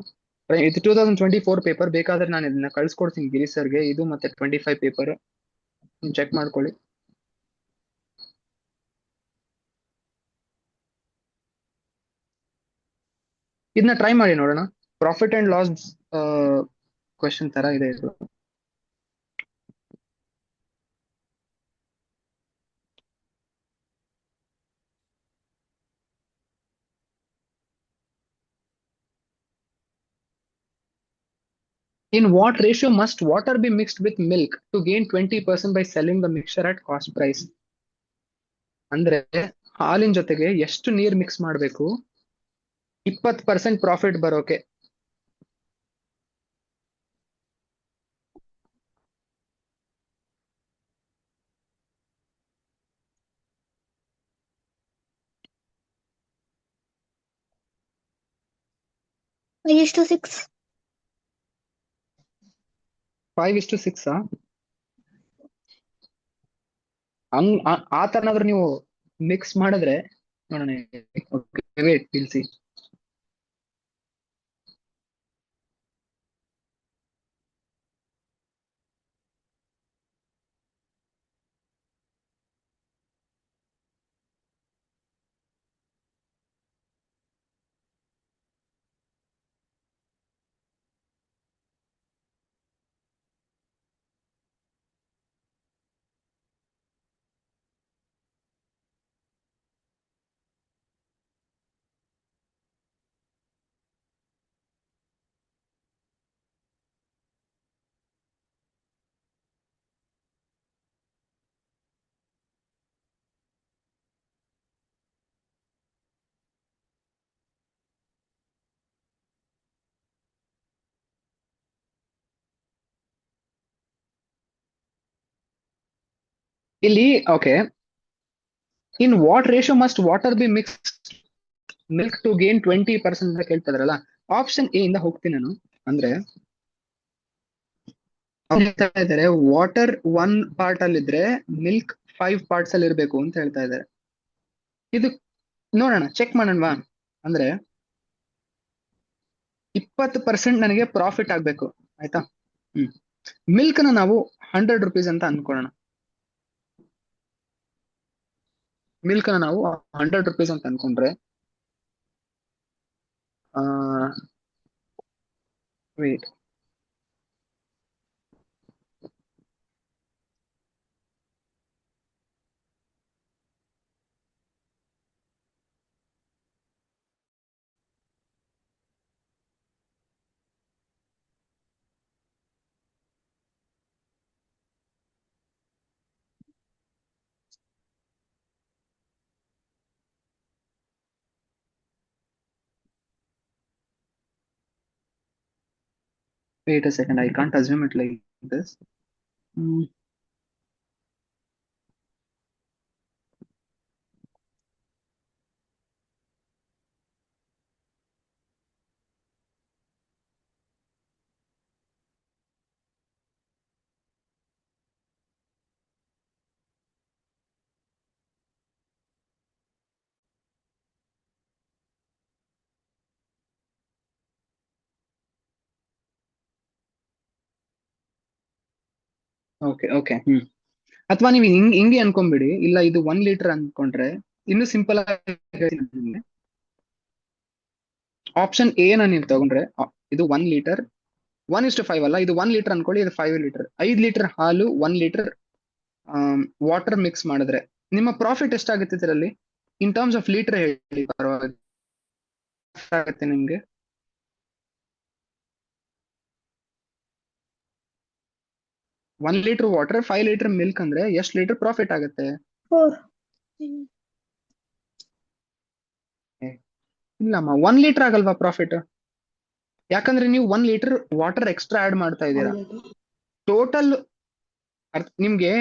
ಇದು 2024 paper. ಬೇಕಾದ್ರೆ ನಾನು ಇದನ್ನ ಕಳ್ಸ್ಕೊಡ್ತೀನಿ ಗಿರಿ ಸರ್ಗೆ. ಇದು ಮತ್ತೆ 25 ಪೇಪರ್ ಚೆಕ್ ಮಾಡ್ಕೊಳ್ಳಿ. ಇದನ್ನ ಟ್ರೈ ಮಾಡಿ ನೋಡೋಣ. ಪ್ರಾಫಿಟ್ ಅಂಡ್ ಲಾಸ್ ಕ್ವೆಶನ್ ತರ ಇದೆ ಇದು. In what ratio must water be mixed with milk to gain 20% by selling the mixture at cost price? ಅಂದ್ರೆ ಹಾಲಿನ ಜೊತೆಗೆ ಎಷ್ಟು ನೀರ್ ಮಿಕ್ಸ್ ಮಾಡಬೇಕು 20% ಪ್ರಾಫಿಟ್ ಬರೋಕೆ? 5:6. 5:6 ಆ ತರನಾದ್ರೂ ನೀವು ಮಿಕ್ಸ್ ಮಾಡಿದ್ರೆ ನೋಡೋಣ. ವೇಟ್ ತಿಳಿಸಿ. ಇಲ್ಲಿ okay, in what ratio must water be mixed milk to gain 20% ಅಂತ ಕೇಳ್ತಿದ್ರಲ್ಲ, ಆಪ್ಷನ್ ಎ ಇಂದ ಹೋಗ್ತೀನಿ ನಾನು. ಅಂದ್ರೆ ಅವ್ರು ಹೇಳ್ತಾ ಇದ್ದಾರೆ ವಾಟರ್ 1 ಪಾರ್ಟ್ ಅಲ್ಲಿ ಇದ್ರೆ ಮಿಲ್ಕ್ 5 ಪಾರ್ಟ್ಸ್ ಅಲ್ಲಿ ಇರ್ಬೇಕು ಅಂತ ಹೇಳ್ತಾ ಇದ್ದಾರೆ. ಇದು ನೋಡೋಣ, ಚೆಕ್ ಮಾಡೋಣವಾ. ಅಂದ್ರೆ 20% ನನಗೆ ಪ್ರಾಫಿಟ್ ಆಗ್ಬೇಕು, ಆಯ್ತಾ. ಮಿಲ್ಕ್ ನ ನಾವು 100 rupees ಅಂತ ಅನ್ಕೊಳ್ಳೋಣ. ಮಿಲ್ಕ್ ನ ನಾವು 100 rupees ಅಂತ ಅನ್ಕೊಂಡ್ರೆ wait, wait a second, I can't assume it like this. Okay okay, ಅಥವಾ ನೀವು ಹಿಂಗೆ ಅನ್ಕೊಂಡ್ಬಿಡಿ, ಇಲ್ಲ ಇದು 1 ಲೀಟರ್ ಅನ್ಕೊಂಡ್ರೆ ಇನ್ನು ಸಿಂಪಲ್ ಆಗಿ ಆಪ್ಷನ್ ಎ ನ ನೀವು ತಗೊಂಡ್ರೆ ಇದು 1 ಲೀಟರ್ 1:5 ಅಲ್ಲ, ಇದು 1 ಲೀಟರ್ ಅನ್ಕೊಳ್ಳಿ, ಇದು 5 ಲೀಟರ್. 5 ಲೀಟರ್ ಹಾಲು 1 ಲೀಟರ್ ವಾಟರ್ ಮಿಕ್ಸ್ ಮಾಡಿದ್ರೆ ನಿಮ್ಮ ಪ್ರಾಫಿಟ್ ಎಷ್ಟಾಗುತ್ತೆ ಇದರಲ್ಲಿ ಇನ್ ಟರ್ಮ್ಸ್ ಆಫ್ ಲೀಟರ್ ಹೇಳಿ ಆಗುತ್ತೆ ನಿಮ್ಗೆ. One litre water 5 litre milk ಅಂದ್ರೆ ಎಷ್ಟು ಲೀಟರ್ ಪ್ರಾಫಿಟ್ ಆಗುತ್ತೆ? 4. ಇಲ್ಲಮ್ಮ, 1 ಲೀಟರ್ ಆಗಲ್ವಾ ಪ್ರಾಫಿಟ್? ಯಾಕಂದ್ರೆ ನೀವು 1 ಲೀಟರ್ ವಾಟರ್ ಎಕ್ಸ್ಟ್ರಾ ಆಡ್ ಮಾಡ್ತಾ ಇದ್ದೀರಾ. ಟೋಟಲ್ ನಿಮ್ಗೆ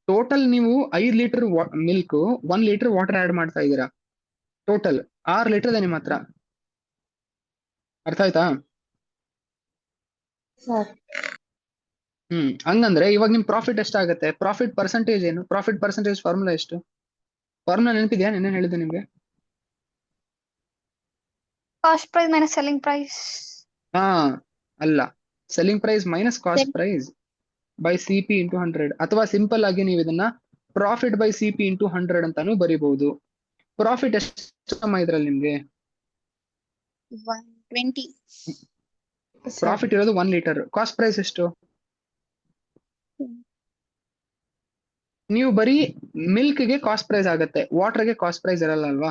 ಟೋಟಲ್ ನೀವು 5 litre milk 1 litre water add ಮಾಡ್ತಾ ಇದ್ದೀರಾ. ಟೋಟಲ್ 6 ಲೀಟರ್ ಇದೆ ನಿಮ್ಮ ಹತ್ರ. ಅರ್ಥ ಆಯ್ತಾ? ಹಂಗಂದ್ರೆ ಇವಾಗ ನಿಮ್ ಪ್ರಾಫಿಟ್ ಎಷ್ಟಾಗುತ್ತೆ? ಪ್ರಾಫಿಟ್ ಪರ್ಸೆಂಟೇಜ್ ಏನು? ಪ್ರಾಫಿಟ್ ಪರ್ಸೆಂಟೇಜ್ ಫಾರ್ಮುಲಾ ಎಷ್ಟು? ಫಾರ್ಮುಲಾ ನೆನಪಿದ್ಯಾ? ನೆನ್ನೆ ಹೇಳಿದ್ದೆ ನಿಮ್ಗೆ. Cost price minus selling price. ಹಾ ಅಲ್ಲ, selling price minus cost price by CP into 100, ಅಥವಾ ಸಿಂಪಲ್ ಆಗಿ ನೀವು ಇದನ್ನ ಪ್ರಾಫಿಟ್ ಬೈ CP ಇಂಟು 100 ಅಂತಾನು ಬರೀಬಹುದು. ಪ್ರಾಫಿಟ್ ಎಷ್ಟು ಇದ್ರಲ್ಲಿ ನಿಮ್ಗೆ? 120. ಪ್ರಾಫಿಟ್ ಇರೋದು 1 ಲೀಟರ್. ಕಾಸ್ಟ್ ಪ್ರೈಸ್ ಎಷ್ಟು? ನೀವು ಬರೀ ಮಿಲ್ಕ್ ಗೆ ಕಾಸ್ಟ್ ಪ್ರೈಸ್ ಆಗುತ್ತೆ, ವಾಟರ್ ಗೆ ಕಾಸ್ಟ್ ಪ್ರೈಸ್ ಇರಲ್ಲ ಅಲ್ವಾ.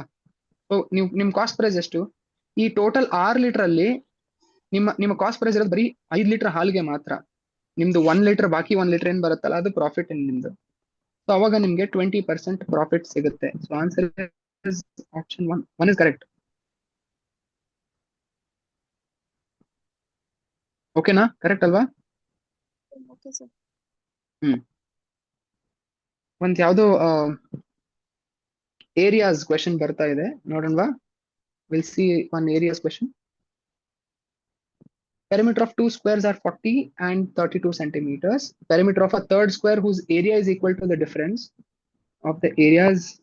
ಸೊ ನಿಮ್ ಕಾಸ್ಟ್ ಪ್ರೈಸ್ ಎಷ್ಟು? ಈ ಟೋಟಲ್ 6 ಲೀಟರ್ ಅಲ್ಲಿ ನಿಮ್ಮ ಕಾಸ್ಟ್ ಪ್ರೈಸ್ ಇರೋದು ಬರೀ 5 ಲೀಟರ್ ಹಾಲಿಗೆ ಮಾತ್ರ. ನಿಮ್ದು 1 ಲೀಟರ್ ಬಾಕಿ 1 ಲೀಟರ್ ಏನ್ ಬರುತ್ತಲ್ಲ ಅದು ಪ್ರಾಫಿಟ್ ನಿಮ್ದು. ಸೊ ಅವಾಗ ನಿಮ್ಗೆ 20% ಪ್ರಾಫಿಟ್ ಸಿಗುತ್ತೆ. So answer is option 1 is correct. ಓಕೆನಾ? ಕರೆಕ್ಟ್ ಅಲ್ವಾ? Okay, sir. ಒಂದ್ ಯಾವ್ದೋ ಏರಿಯಾಸ್ ಕ್ವೆಶನ್ ಬರ್ತಾ ಇದೆ, ನೋಡೋಣವಾ. Will see one areas question. Perimeter of two squares are 40 and 32 centimeters. Perimeter of a third square whose area is equal to the difference of the areas.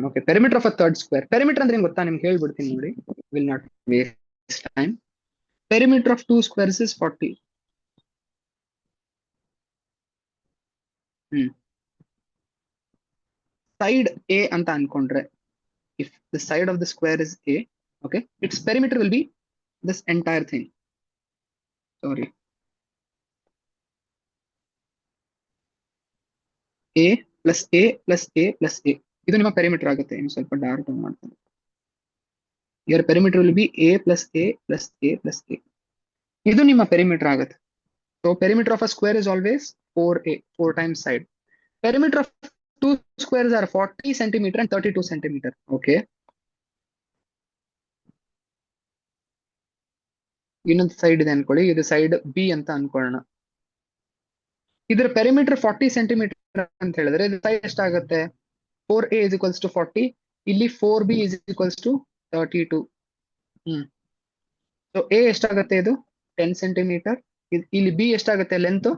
Okay, perimeter of a third square. Perimeter ಅಂದ್ರೆ ಏನು ಗೊತ್ತಾ ನಿಮ್ಗೆ ಹೇಳ್ಬಿಡ್ತೀನಿ ನೋಡಿ. Will not waste time. Perimeter of two squares is 40. Side A ಅಂತ ಅನ್ಕೊಂಡ್ರೆ, if the side of the square is A, okay, its perimeter will be this entire thing. Sorry. A plus A plus A plus A. ಇದು ನಿಮ್ಮ perimeter ಆಗುತ್ತೆ. ಇನ್ನು ಸ್ವಲ್ಪ dark ಮಾಡ್ತೀನಿ. Your perimeter will be A plus A plus A plus A. ಇದು ನಿಮ್ಮ perimeter ಆಗುತ್ತೆ. So perimeter of a square is always 4A, 4 times side. Perimeter of two squares are 40 centimeter and 32 centimeter. Okay. ಇನ್ನೊಂದು side ಇದೆ ಅನ್ಕೊಳ್ಳಿ, ಇದು side B ಅಂತ ಅನ್ಕೊಳ್ಳೋಣ. ಇದರ perimeter 40 centimetre ಅಂತ ಹೇಳಿದ್ರೆ ಇದು ಸೈಡ್ ಎಷ್ಟಾಗುತ್ತೆ? 4A is equals to 40. ಇಲ್ಲಿ 4B is equals to 32. So A ಎಷ್ಟಾಗುತ್ತೆ? ಇದು 10 ಸೆಂಟಿಮೀಟರ್. ಇಲ್ಲಿ B ಎಷ್ಟಾಗುತ್ತೆ ಲೆಂತ್?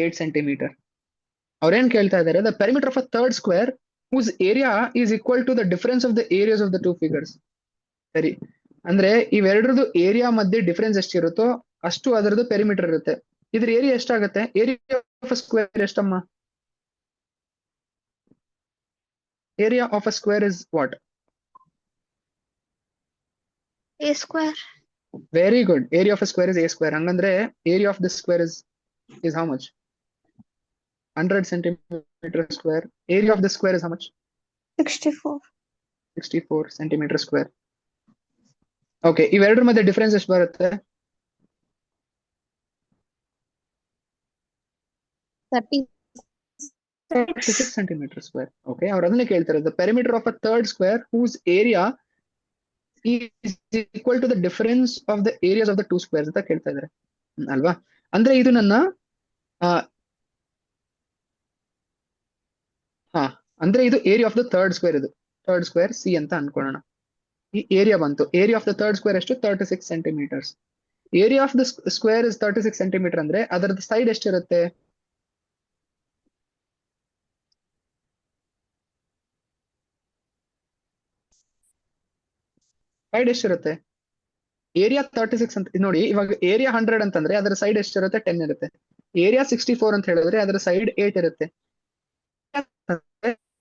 8 ಸೆಂಟಿಮೀಟರ್. ಅವ್ರೇನ್ ಕೇಳ್ತಾ ಇದ್ದಾರೆ, the perimeter of a third square whose area is equal to the difference of the areas of the two figures. ಸರಿ, ಅಂದ್ರೆ ಇವೆರಡರದು ಏರಿಯಾ ಮಧ್ಯೆ ಡಿಫರೆನ್ಸ್ ಎಷ್ಟಿರುತ್ತೋ ಅಷ್ಟು ಅದರದ್ದು ಪೆರಿಮೀಟರ್ ಇರುತ್ತೆ. ಇದ್ರ ಏರಿಯಾ ಎಷ್ಟಾಗುತ್ತೆ? ಏರಿಯಾ ಆಫ್ ಅ ಸ್ಕ್ವೇರ್ ಎಷ್ಟಮ್ಮ? Area of a square is what? A square. Very good. Area of a square is A square. ಹಂಗಂದ್ರೆ area of this square is how much? 100 centimeter square. Area of the square is how much? 64. 64 centimeter square. Okay, ಇವೆರಡರ ಮಧ್ಯೆ difference ಎಷ್ಟು ಬರುತ್ತೆ? 36 centimeter square. Okay, ಅವ್ರು ಅದನ್ನೇ ಕೇಳ್ತಾರೆ, the perimeter of a third square whose area is equal to the difference of the areas of the two squares ಅಂತ ಕೇಳ್ತಾ ಇದ್ದಾರೆ ಅಲ್ವಾ? ಅಂದ್ರೆ ಇದು ನನ್ನ ಅಂದ್ರೆ ಇದು area of the third square. ಇದು ಥರ್ಡ್ ಸ್ಕ್ವೇರ್ ಸಿ ಅಂತ ಅನ್ಕೊಳ್ಳೋಣ. ಈ ಏರಿಯಾ ಬಂತು. Area of the third square ಎಷ್ಟು? 36 centimetres. Area of the square is 36 centimetre ಅಂದ್ರೆ ಅದರದ್ದು ಸೈಡ್ ಎಷ್ಟಿರುತ್ತೆ? ಸೈಡ್ ಎಷ್ಟಿರುತ್ತೆ? ಏರಿಯಾ 36 ಅಂತ ನೋಡಿ, ಇವಾಗ ಏರಿಯಾ 100 ಅಂತಂದ್ರೆ ಅದರ ಸೈಡ್ ಎಷ್ಟಿರುತ್ತೆ? 10 ಇರುತ್ತೆ. ಏರಿಯಾ 64 ಅಂತ ಹೇಳಿದ್ರೆ ಅದರ ಸೈಡ್ 8 ಇರುತ್ತೆ.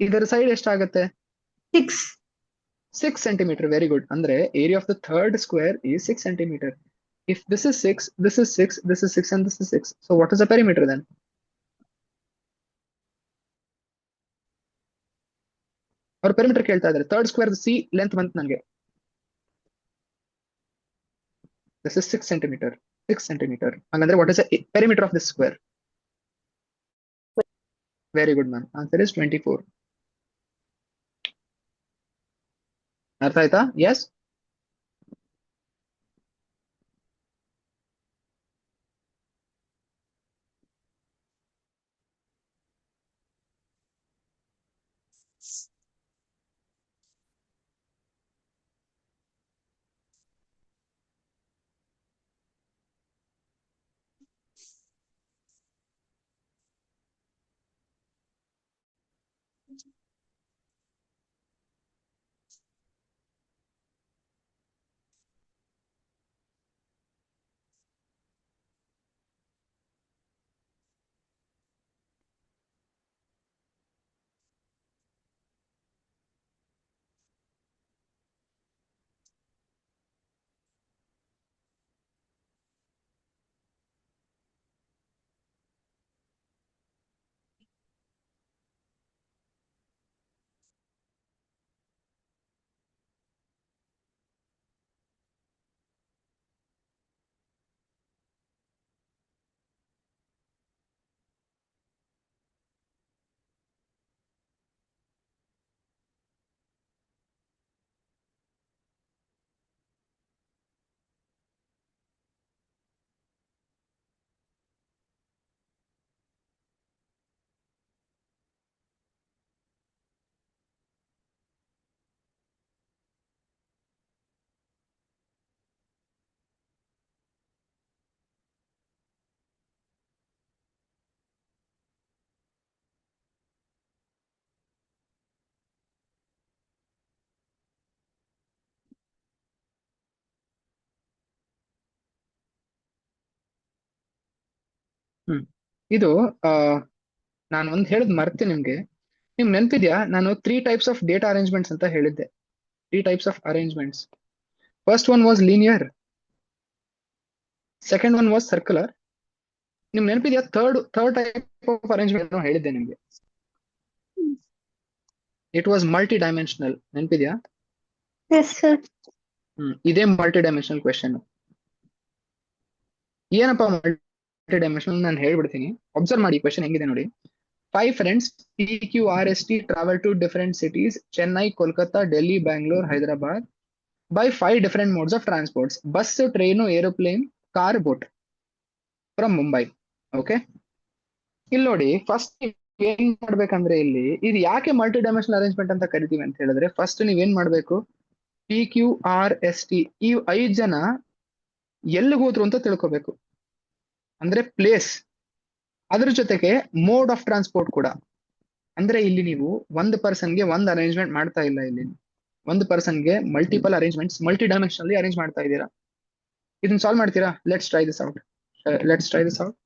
ಇದರ ಸೈಡ್ ಎಷ್ಟಾಗುತ್ತೆ? 6 centimeter. Very good. Andre area of the third square is 6 centimeter. If this is 6, this is 6, this is 6, and this is 6. So what is the perimeter then? Our perimeter ಕೇಳ್ತಾ ಇದ್ದಾರೆ. Third square C length ಬಂತು ನನಗೆ. This is 6 centimeter. 6 centimeter. ಹಂಗಂದ್ರೆ what is the perimeter of this square? Very good, man. Answer is 24. ಅರ್ಥ ಆಯ್ತಾ? Yes. ಹ್ಮ್ ಇದು ಆ ನಾನು ಒಂದ್ ಹೇಳದ್ ಮರ್ತೆ ನಿಮ್ಗೆ. ನಿಮ್ ನೆನ್ಪಿದ್ಯಾ, ನಾನು 3 types ಆಫ್ ಡೇಟಾ ಅರೇಂಜ್ಮೆಂಟ್ಸ್ ಅಂತ ಹೇಳಿದ್ದೆ. 3 types of arrangements. First one was linear, second one was circular. ನಿಮ್ ನೆನಪಿದ್ಯಾ, ಥರ್ಡ್ ಟೈಪ್ ಆಫ್ ಅರೇಂಜ್ಮೆಂಟ್ ಹೇಳಿದ್ದೆ ನಿಮ್ಗೆ. It was multi dimensional. ನೆನಪಿದ್ಯಾ? Yes, sir. ಇದೇ ಮಲ್ಟಿ ಡೈಮೆನ್ಷನಲ್ ಕ್ವೆಶನ್. ಏನಪ್ಪಾ ಮಲ್ಟಿ ಡೈಮೆನ್ಷನಲ್, ನಾನು ಹೇಳ್ಬಿಡ್ತೀನಿ. ಅಬ್ಸರ್ವ್ ಮಾಡಿ ಕ್ವೆಶನ್ ಹೆಂಗಿದೆ ನೋಡಿ. 5 friends PQRST travel to different cities: Chennai, Kolkata, Delhi, Bangalore, Hyderabad by 5 different modes of transports: bus, train, aeroplane, car, boat from Mumbai. Okay, ಇಲ್ಲಿ ನೋಡಿ, first ಏನ್ ಮಾಡ್ಬೇಕಂದ್ರೆ ಇಲ್ಲಿ ಇದು ಯಾಕೆ ಮಲ್ಟಿ ಡೈಮೆನ್ಷನಲ್ ಅರೇಂಜ್ಮೆಂಟ್ ಅಂತ ಕರಿತೀವಿ ಅಂತ ಹೇಳಿದ್ರೆ, ಫಸ್ಟ್ ನೀವೇನ್ ಮಾಡ್ಬೇಕು, PQRST ಈ 5 ಜನ ಎಲ್ಲಿಗೆ ಹೋದ್ರು ಅಂತ ತಿಳ್ಕೊಬೇಕು. ಅಂದ್ರೆ ಪ್ಲೇಸ್, ಅದ್ರ ಜೊತೆಗೆ ಮೋಡ್ ಆಫ್ ಟ್ರಾನ್ಸ್ಪೋರ್ಟ್ ಕೂಡ. ಅಂದ್ರೆ ಇಲ್ಲಿ ನೀವು ಒಂದು ಪರ್ಸನ್ಗೆ ಒಂದು ಅರೇಂಜ್ಮೆಂಟ್ ಮಾಡ್ತಾ ಇಲ್ಲ, ಇಲ್ಲಿ ಒಂದು ಪರ್ಸನ್ಗೆ multiple arrangements multi dimensional arrange ಮಾಡ್ತಾ ಇದ್ದೀರಾ. ಇದನ್ನ ಸಾಲ್ವ್ ಮಾಡ್ತೀರಾ? Let's try this out. Let's try this out.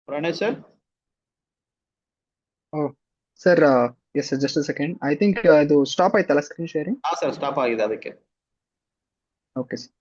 Pranay sir. Sir, yes sir, just second. I think ಅದು ಸ್ಟಾಪ್ ಆಯ್ತಲ್ಲ ಸ್ಕ್ರೀನ್ ಶೇರಿಂಗ್? ಹಾ ಸರ್, ಸ್ಟಾಪ್ ಆಗಿದೆ ಅದಕ್ಕೆ. Okay sir.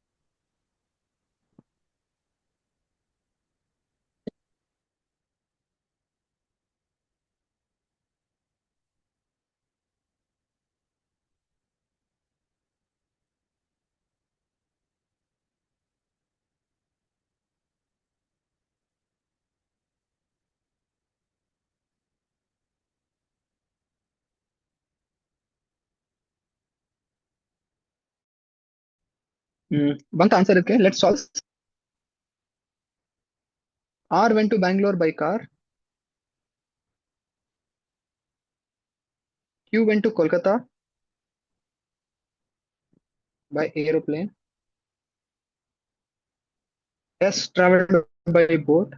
ಬಂತ ಆನ್ಸರ್ ಇದಕ್ಕೆ. Let's solve. R went to Bangalore by car. Q went to Kolkata by aeroplane. S traveled by boat,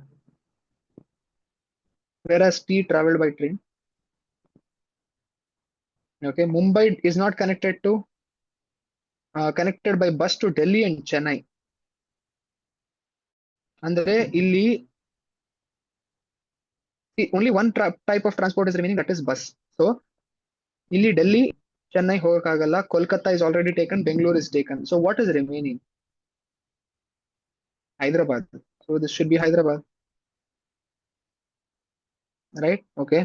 whereas T traveled by train. Okay, Mumbai is not connected by bus to Delhi and Chennai. ಅಂದ್ರೆ ಇಲ್ಲಿ only one type of transport is remaining, that is bus. So ಇಲ್ಲಿ ಡೆಲ್ಲಿ ಚೆನ್ನೈ ಹೋಗಕ್ಕಾಗಲ್ಲ, Kolkata is already taken, Bangalore is taken. So what is remaining? Hyderabad. So this should be Hyderabad, right? Okay.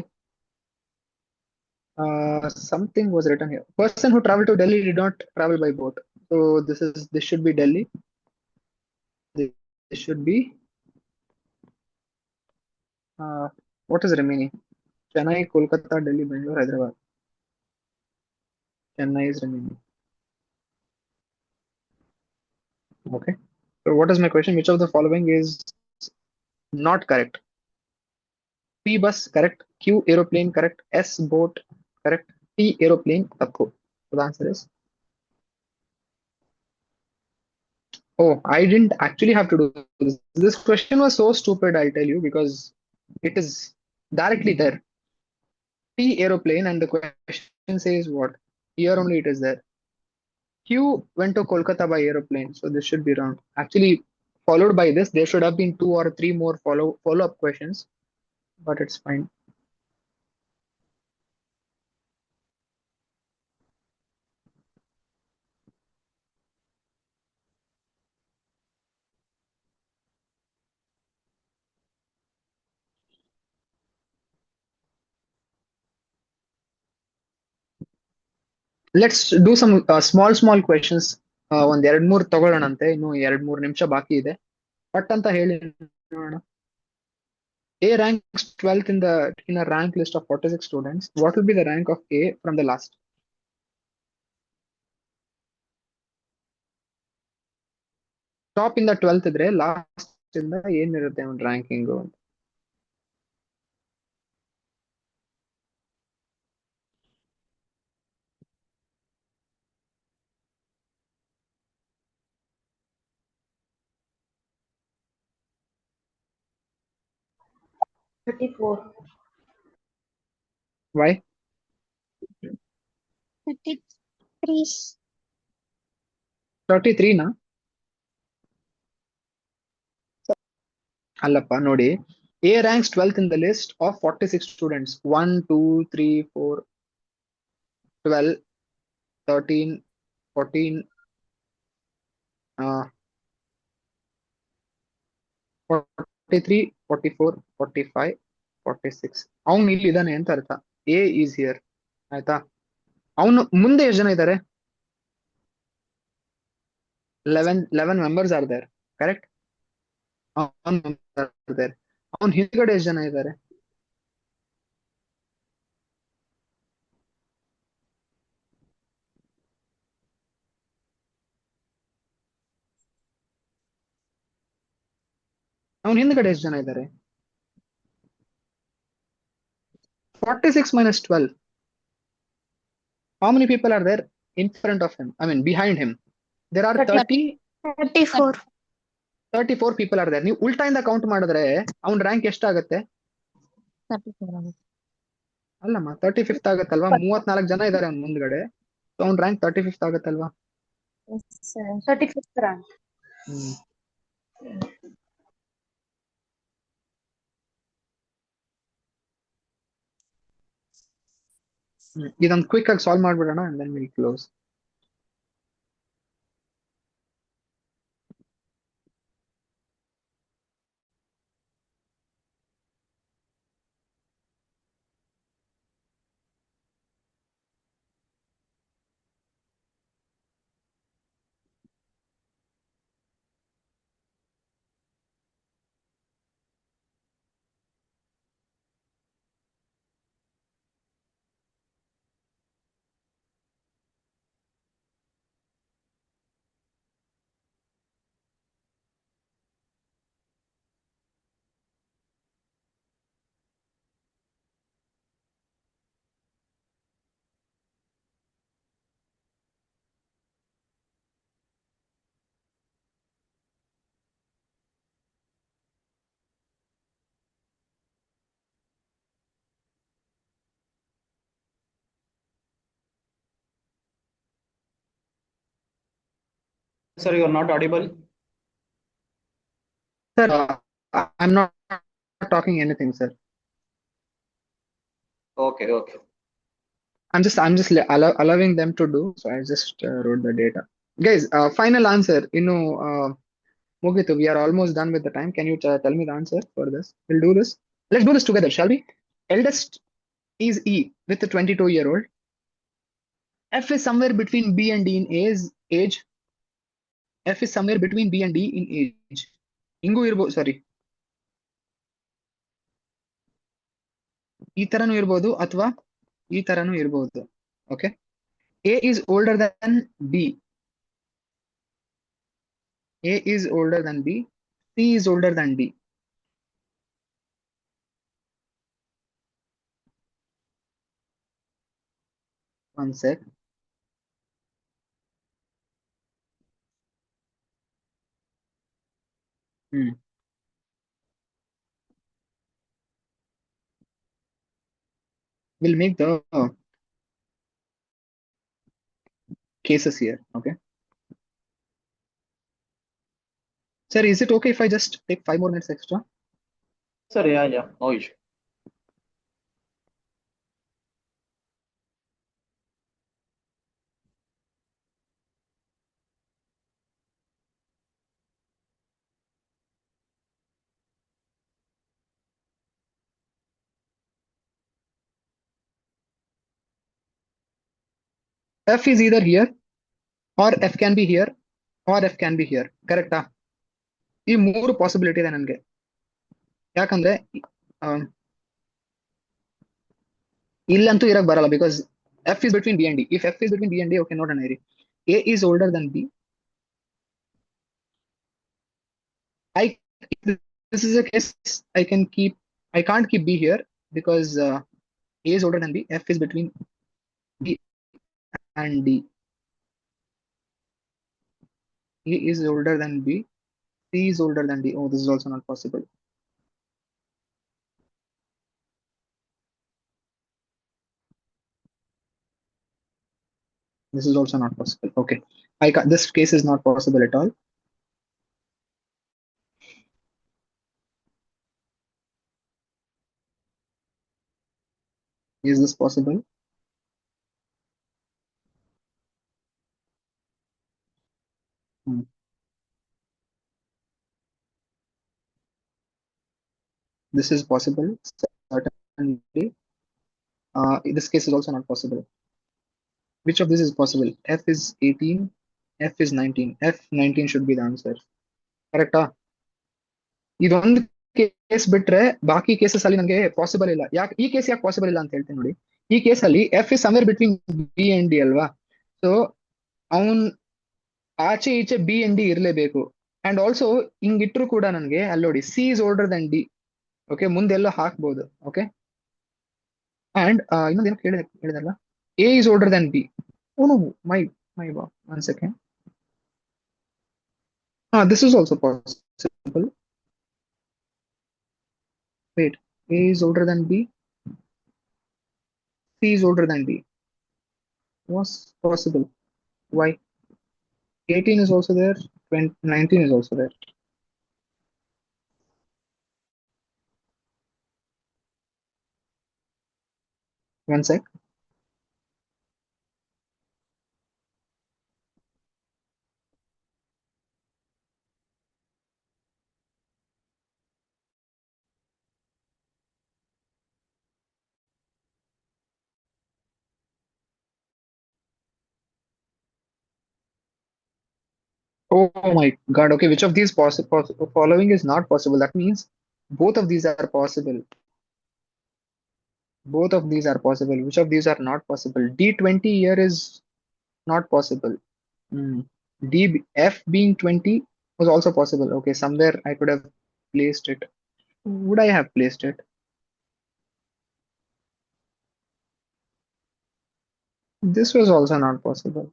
Something was written here. Person who traveled to Delhi did not travel by boat. So this should be Delhi. This should be what is remaining? Chennai, Kolkata, Delhi, Bangalore, Hyderabad. Chennai is remaining. Okay. So what is my question? Which of the following is not correct? P bus correct, Q aeroplane correct, S boat correct, T aeroplane tappu. So the answer is, oh, I didn't actually have to do this. This question was so stupid, I'll tell you, because it is directly there. T aeroplane, and the question says what? Here only it is there. Q went to Kolkata by aeroplane, so this should be wrong. Actually, followed by this, there should have been 2 or 3 more follow-up questions, but it's fine. Let's do some small questions. ಒಂದ್ 2-3 ತಗೊಳ್ಳೋಣಂತೆ, ಇನ್ನು 2-3 ನಿಮಿಷ ಬಾಕಿ ಇದೆ. ಪಟ್ ಅಂತ ಹೇಳಿ ನೋಡೋಣ. A ranks 12th in a rank list of 46 students. What will be the rank of A from the last? Top ಇಂದ 12th ಇದ್ರೆ ಲಾಸ್ಟ್ ಇಂದ ಏನಿರುತ್ತೆ ಒಂದು ರ್ಯಾಂಕಿಂಗ್? ವೈ 33. 33ನಾ? ಅಲ್ಲಪ್ಪ ನೋಡಿ, A ranks 12th in the list of 46 students. 1, 2, 3, 4, 12, 13, 14, 43, 44, 45, 46. ಅವನು ಇಲ್ಲಿ ಇದ್ದಾನೆ ಅಂತ ಅರ್ಥ. A is here. ಆಯ್ತಾ? ಅವನು ಮುಂದೆ ಎಷ್ಟು ಜನ ಇದ್ದಾರೆ? 11 members are there. Correct? ಅವನ್ ಹಿಂದ್ಗಡೆ ಎಷ್ಟು ಜನ ಇದ್ದಾರೆ? ಅವನ್ ಹಿಂದ್ಗಡೆ ಎಷ್ಟು ಜನ ಇದ್ದಾರೆ? 46 minus 12. How many people are there in front of him? I mean, behind him. There are 34. 34 people are there. ನೀವು ಉಲ್ಟಾಯಿಂದ ಕೌಂಟ್ ಮಾಡಿದ್ರೆ ಅವನ್ ರ್ಯಾಂಕ್ ಎಷ್ಟಾಗತ್ತೆ? ಅಲ್ಲಮ್ಮ, 35th ಆಗತ್ತಲ್ವಾ? 34 ಜನ ಇದ್ದಾರೆ ಅವ್ನ ಮುಂದ್ಗಡೆ. ಸೊ ಅವ್ನ ರ್ಯಾಂಕ್ 35th ಆಗತ್ತಲ್ವಾ? 35th rank. ಇದೊಂದು ಕ್ವಿಕ್ ಆಗಿ solve ಮಾಡ್ಬಿಡೋಣ, and then we'll close. Sir, you are not audible. Sir, I'm not talking anything, sir. Okay, okay. I'm just allowing them to do. So I just wrote the data. Guys, final answer. Mugitu, we are almost done with the time. Can you tell me the answer for this? We'll do this. Let's do this together, shall we? Eldest is E with a 22-year-old. F is somewhere between B and D in age. F is somewhere between B and D in age. ಹಿಂಗೂ ಇರ್ಬೋದು, ಸಾರಿ, ಈ ತರನು ಇರ್ಬೋದು ಅಥವಾ ಈ ತರನು ಇರ್ಬೋದು. Okay, A is older than B. A is older than B. C is older than D. One sec. We'll make the cases here. Okay. Sir, is it okay if I just take 5 more minutes extra? Sir, yeah, no issue. F is either here, or F can be here, or F can be here. Correct? ಈ ಮೂರು possibility ಇದೆ ನನಗೆ. ಯಾಕಂದ್ರೆ ಇಲ್ಲಂತೂ ಇರಕ್ ಬರಲ್ಲ, because F is between B and D. If F is between B and D, okay, ನೋಡೋಣ ಇರಿ. A is older than B. This is a case I can't keep B here because A is older than B. F is between B and D. A is older than B. C is older than D. Oh, this is also not possible. This is also not possible. Okay, this case is not possible at all. Is this possible? This is possible, certainly. This case is also not possible. Which of this is possible? F is 18, F is 19. F 19 should be the answer. Correct? ಇದೊಂದು case ಬಿಟ್ರೆ ಬಾಕಿ cases ಅಲ್ಲಿ ನನಗೆ possible ಇಲ್ಲ. ಯಾಕೆ ಈ case ಯಾಕೆ possible ಇಲ್ಲ ಅಂತ ಹೇಳ್ತೀನಿ ನೋಡಿ. ಈ ಕೇಸ್ ಅಲ್ಲಿ F is somewhere between B and D ಅಲ್ವಾ? ಸೊ ಅವನ್ ಆಚೆ ಈಚೆ B and D ಇರ್ಲೇಬೇಕು. ಅಂಡ್ ಆಲ್ಸೋ ಹಿಂಗಿಟ್ರು ಕೂಡ ನನಗೆ ಅಲ್ಲಿ ನೋಡಿ C is older than D. Okay, ಮುಂದೆಲ್ಲೋ ಹಾಕ್ಬೋದು. ಓಕೆ, ಅಂಡ್ ಇನ್ನೊಂದೇನು ಹೇಳಿದಲ್ಲ, A is older than B. Oh no, my 1 second. This is also possible. Wait, A is older than B. C is older than D. Was possible. Why? 18 is also there. 19 is also there. One sec. Oh my God. Okay, which of these following is not possible? That means both of these are possible. Both of these are possible. Which of these are not possible? D20 here is not possible. F being 20 was also possible. Okay, somewhere I could have placed it. Would I have placed it? This was also not possible.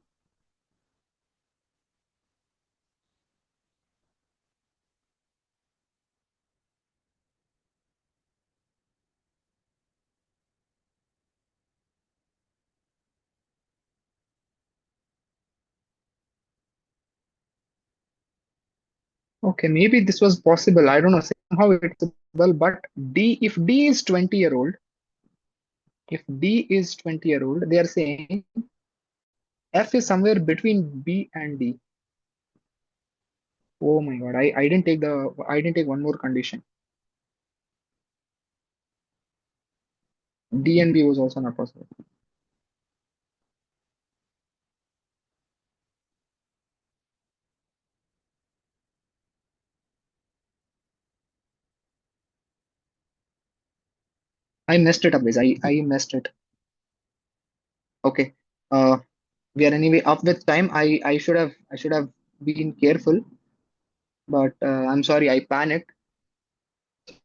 Okay, maybe this was possible. I don't know. Somehow it's possible, but if D is 20-year-old, if D is 20-year-old, they are saying F is somewhere between B and D. Oh my God, I didn't take one more condition. D and B was also not possible. I messed it up, guys. I messed it. Okay. We are anyway up with time. I should have been careful, but I'm sorry, I panicked.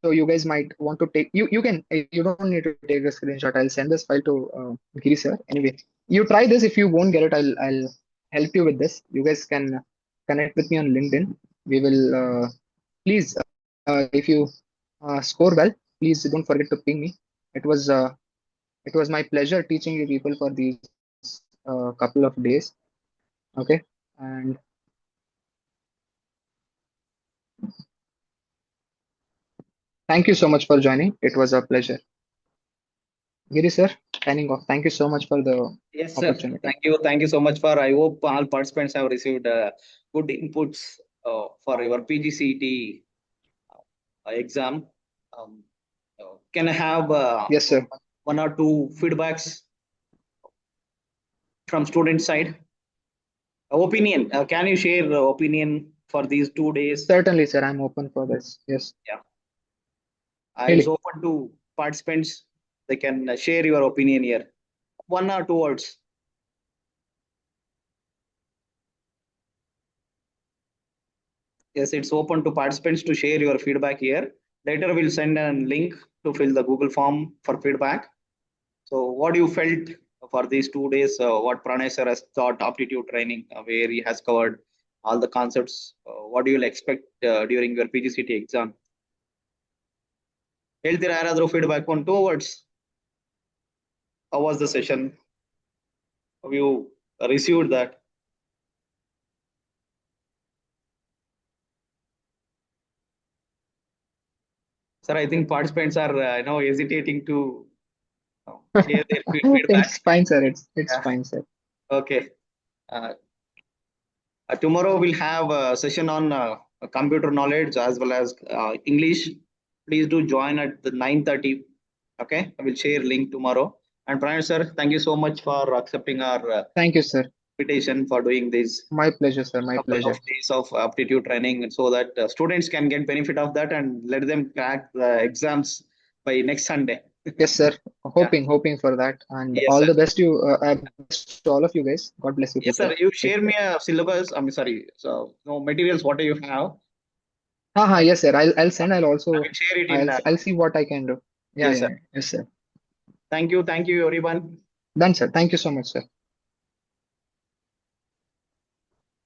So you guys might want to take you don't need to take a screenshot. I'll send this file to Giri sir. Anyway, you try this. If you won't get it, I'll help you with this. You guys can connect with me on LinkedIn. We will please if you score well, please don't forget to ping me. It was my pleasure teaching you people for these couple of days. Okay, and thank you so much for joining. It was a pleasure. Giri sir, signing off. Thank you so much for the Yes, sir. opportunity. Thank you so much for. I hope all participants have received good inputs for your PGCET exam. Can I have Yes, sir. one or two feedbacks from student side? Opinion. Can you share opinion for these 2 days? Certainly, sir. I'm open for this. Yes. It's open to participants. They can share your opinion here. 1 or 2 words. Yes, it's open to participants to share your feedback here. Later, we'll send a link to fill the Google form for feedback. So, what you felt for these 2 days? What Pranay sir has taught aptitude training, where he has covered all the concepts. What do you expect during your PGCT exam? ಹೇಳ್ತೀರಾ ಯಾರಾದ್ರೂ feedback on 2 words? How was the session? Have you received that? Sir, I think participants are hesitating to share their feedback. It's fine, sir. It's Yeah. fine, sir. Okay. Tomorrow we'll have a session on computer knowledge as well as English. Please do join at the 9:30. Okay, I will share link tomorrow. And Pranay sir, thank you so much for accepting our Thank you, sir. invitation for doing this My pleasure, sir. My couple pleasure. of days of aptitude training, so that students can get benefit of that and let them crack the exams by next Sunday. Yes, sir. Hoping for that. And Yes, all sir. the best best to all of you guys. God bless you Yes, people. sir. You share me a syllabus. I'm sorry. So no materials. What do you have? Yes, sir. I'll send. I'll also I will share it in. I'll see what I can do. Yes, sir. Yes, sir. Thank you, everyone. Done, sir. Thank you so much, sir.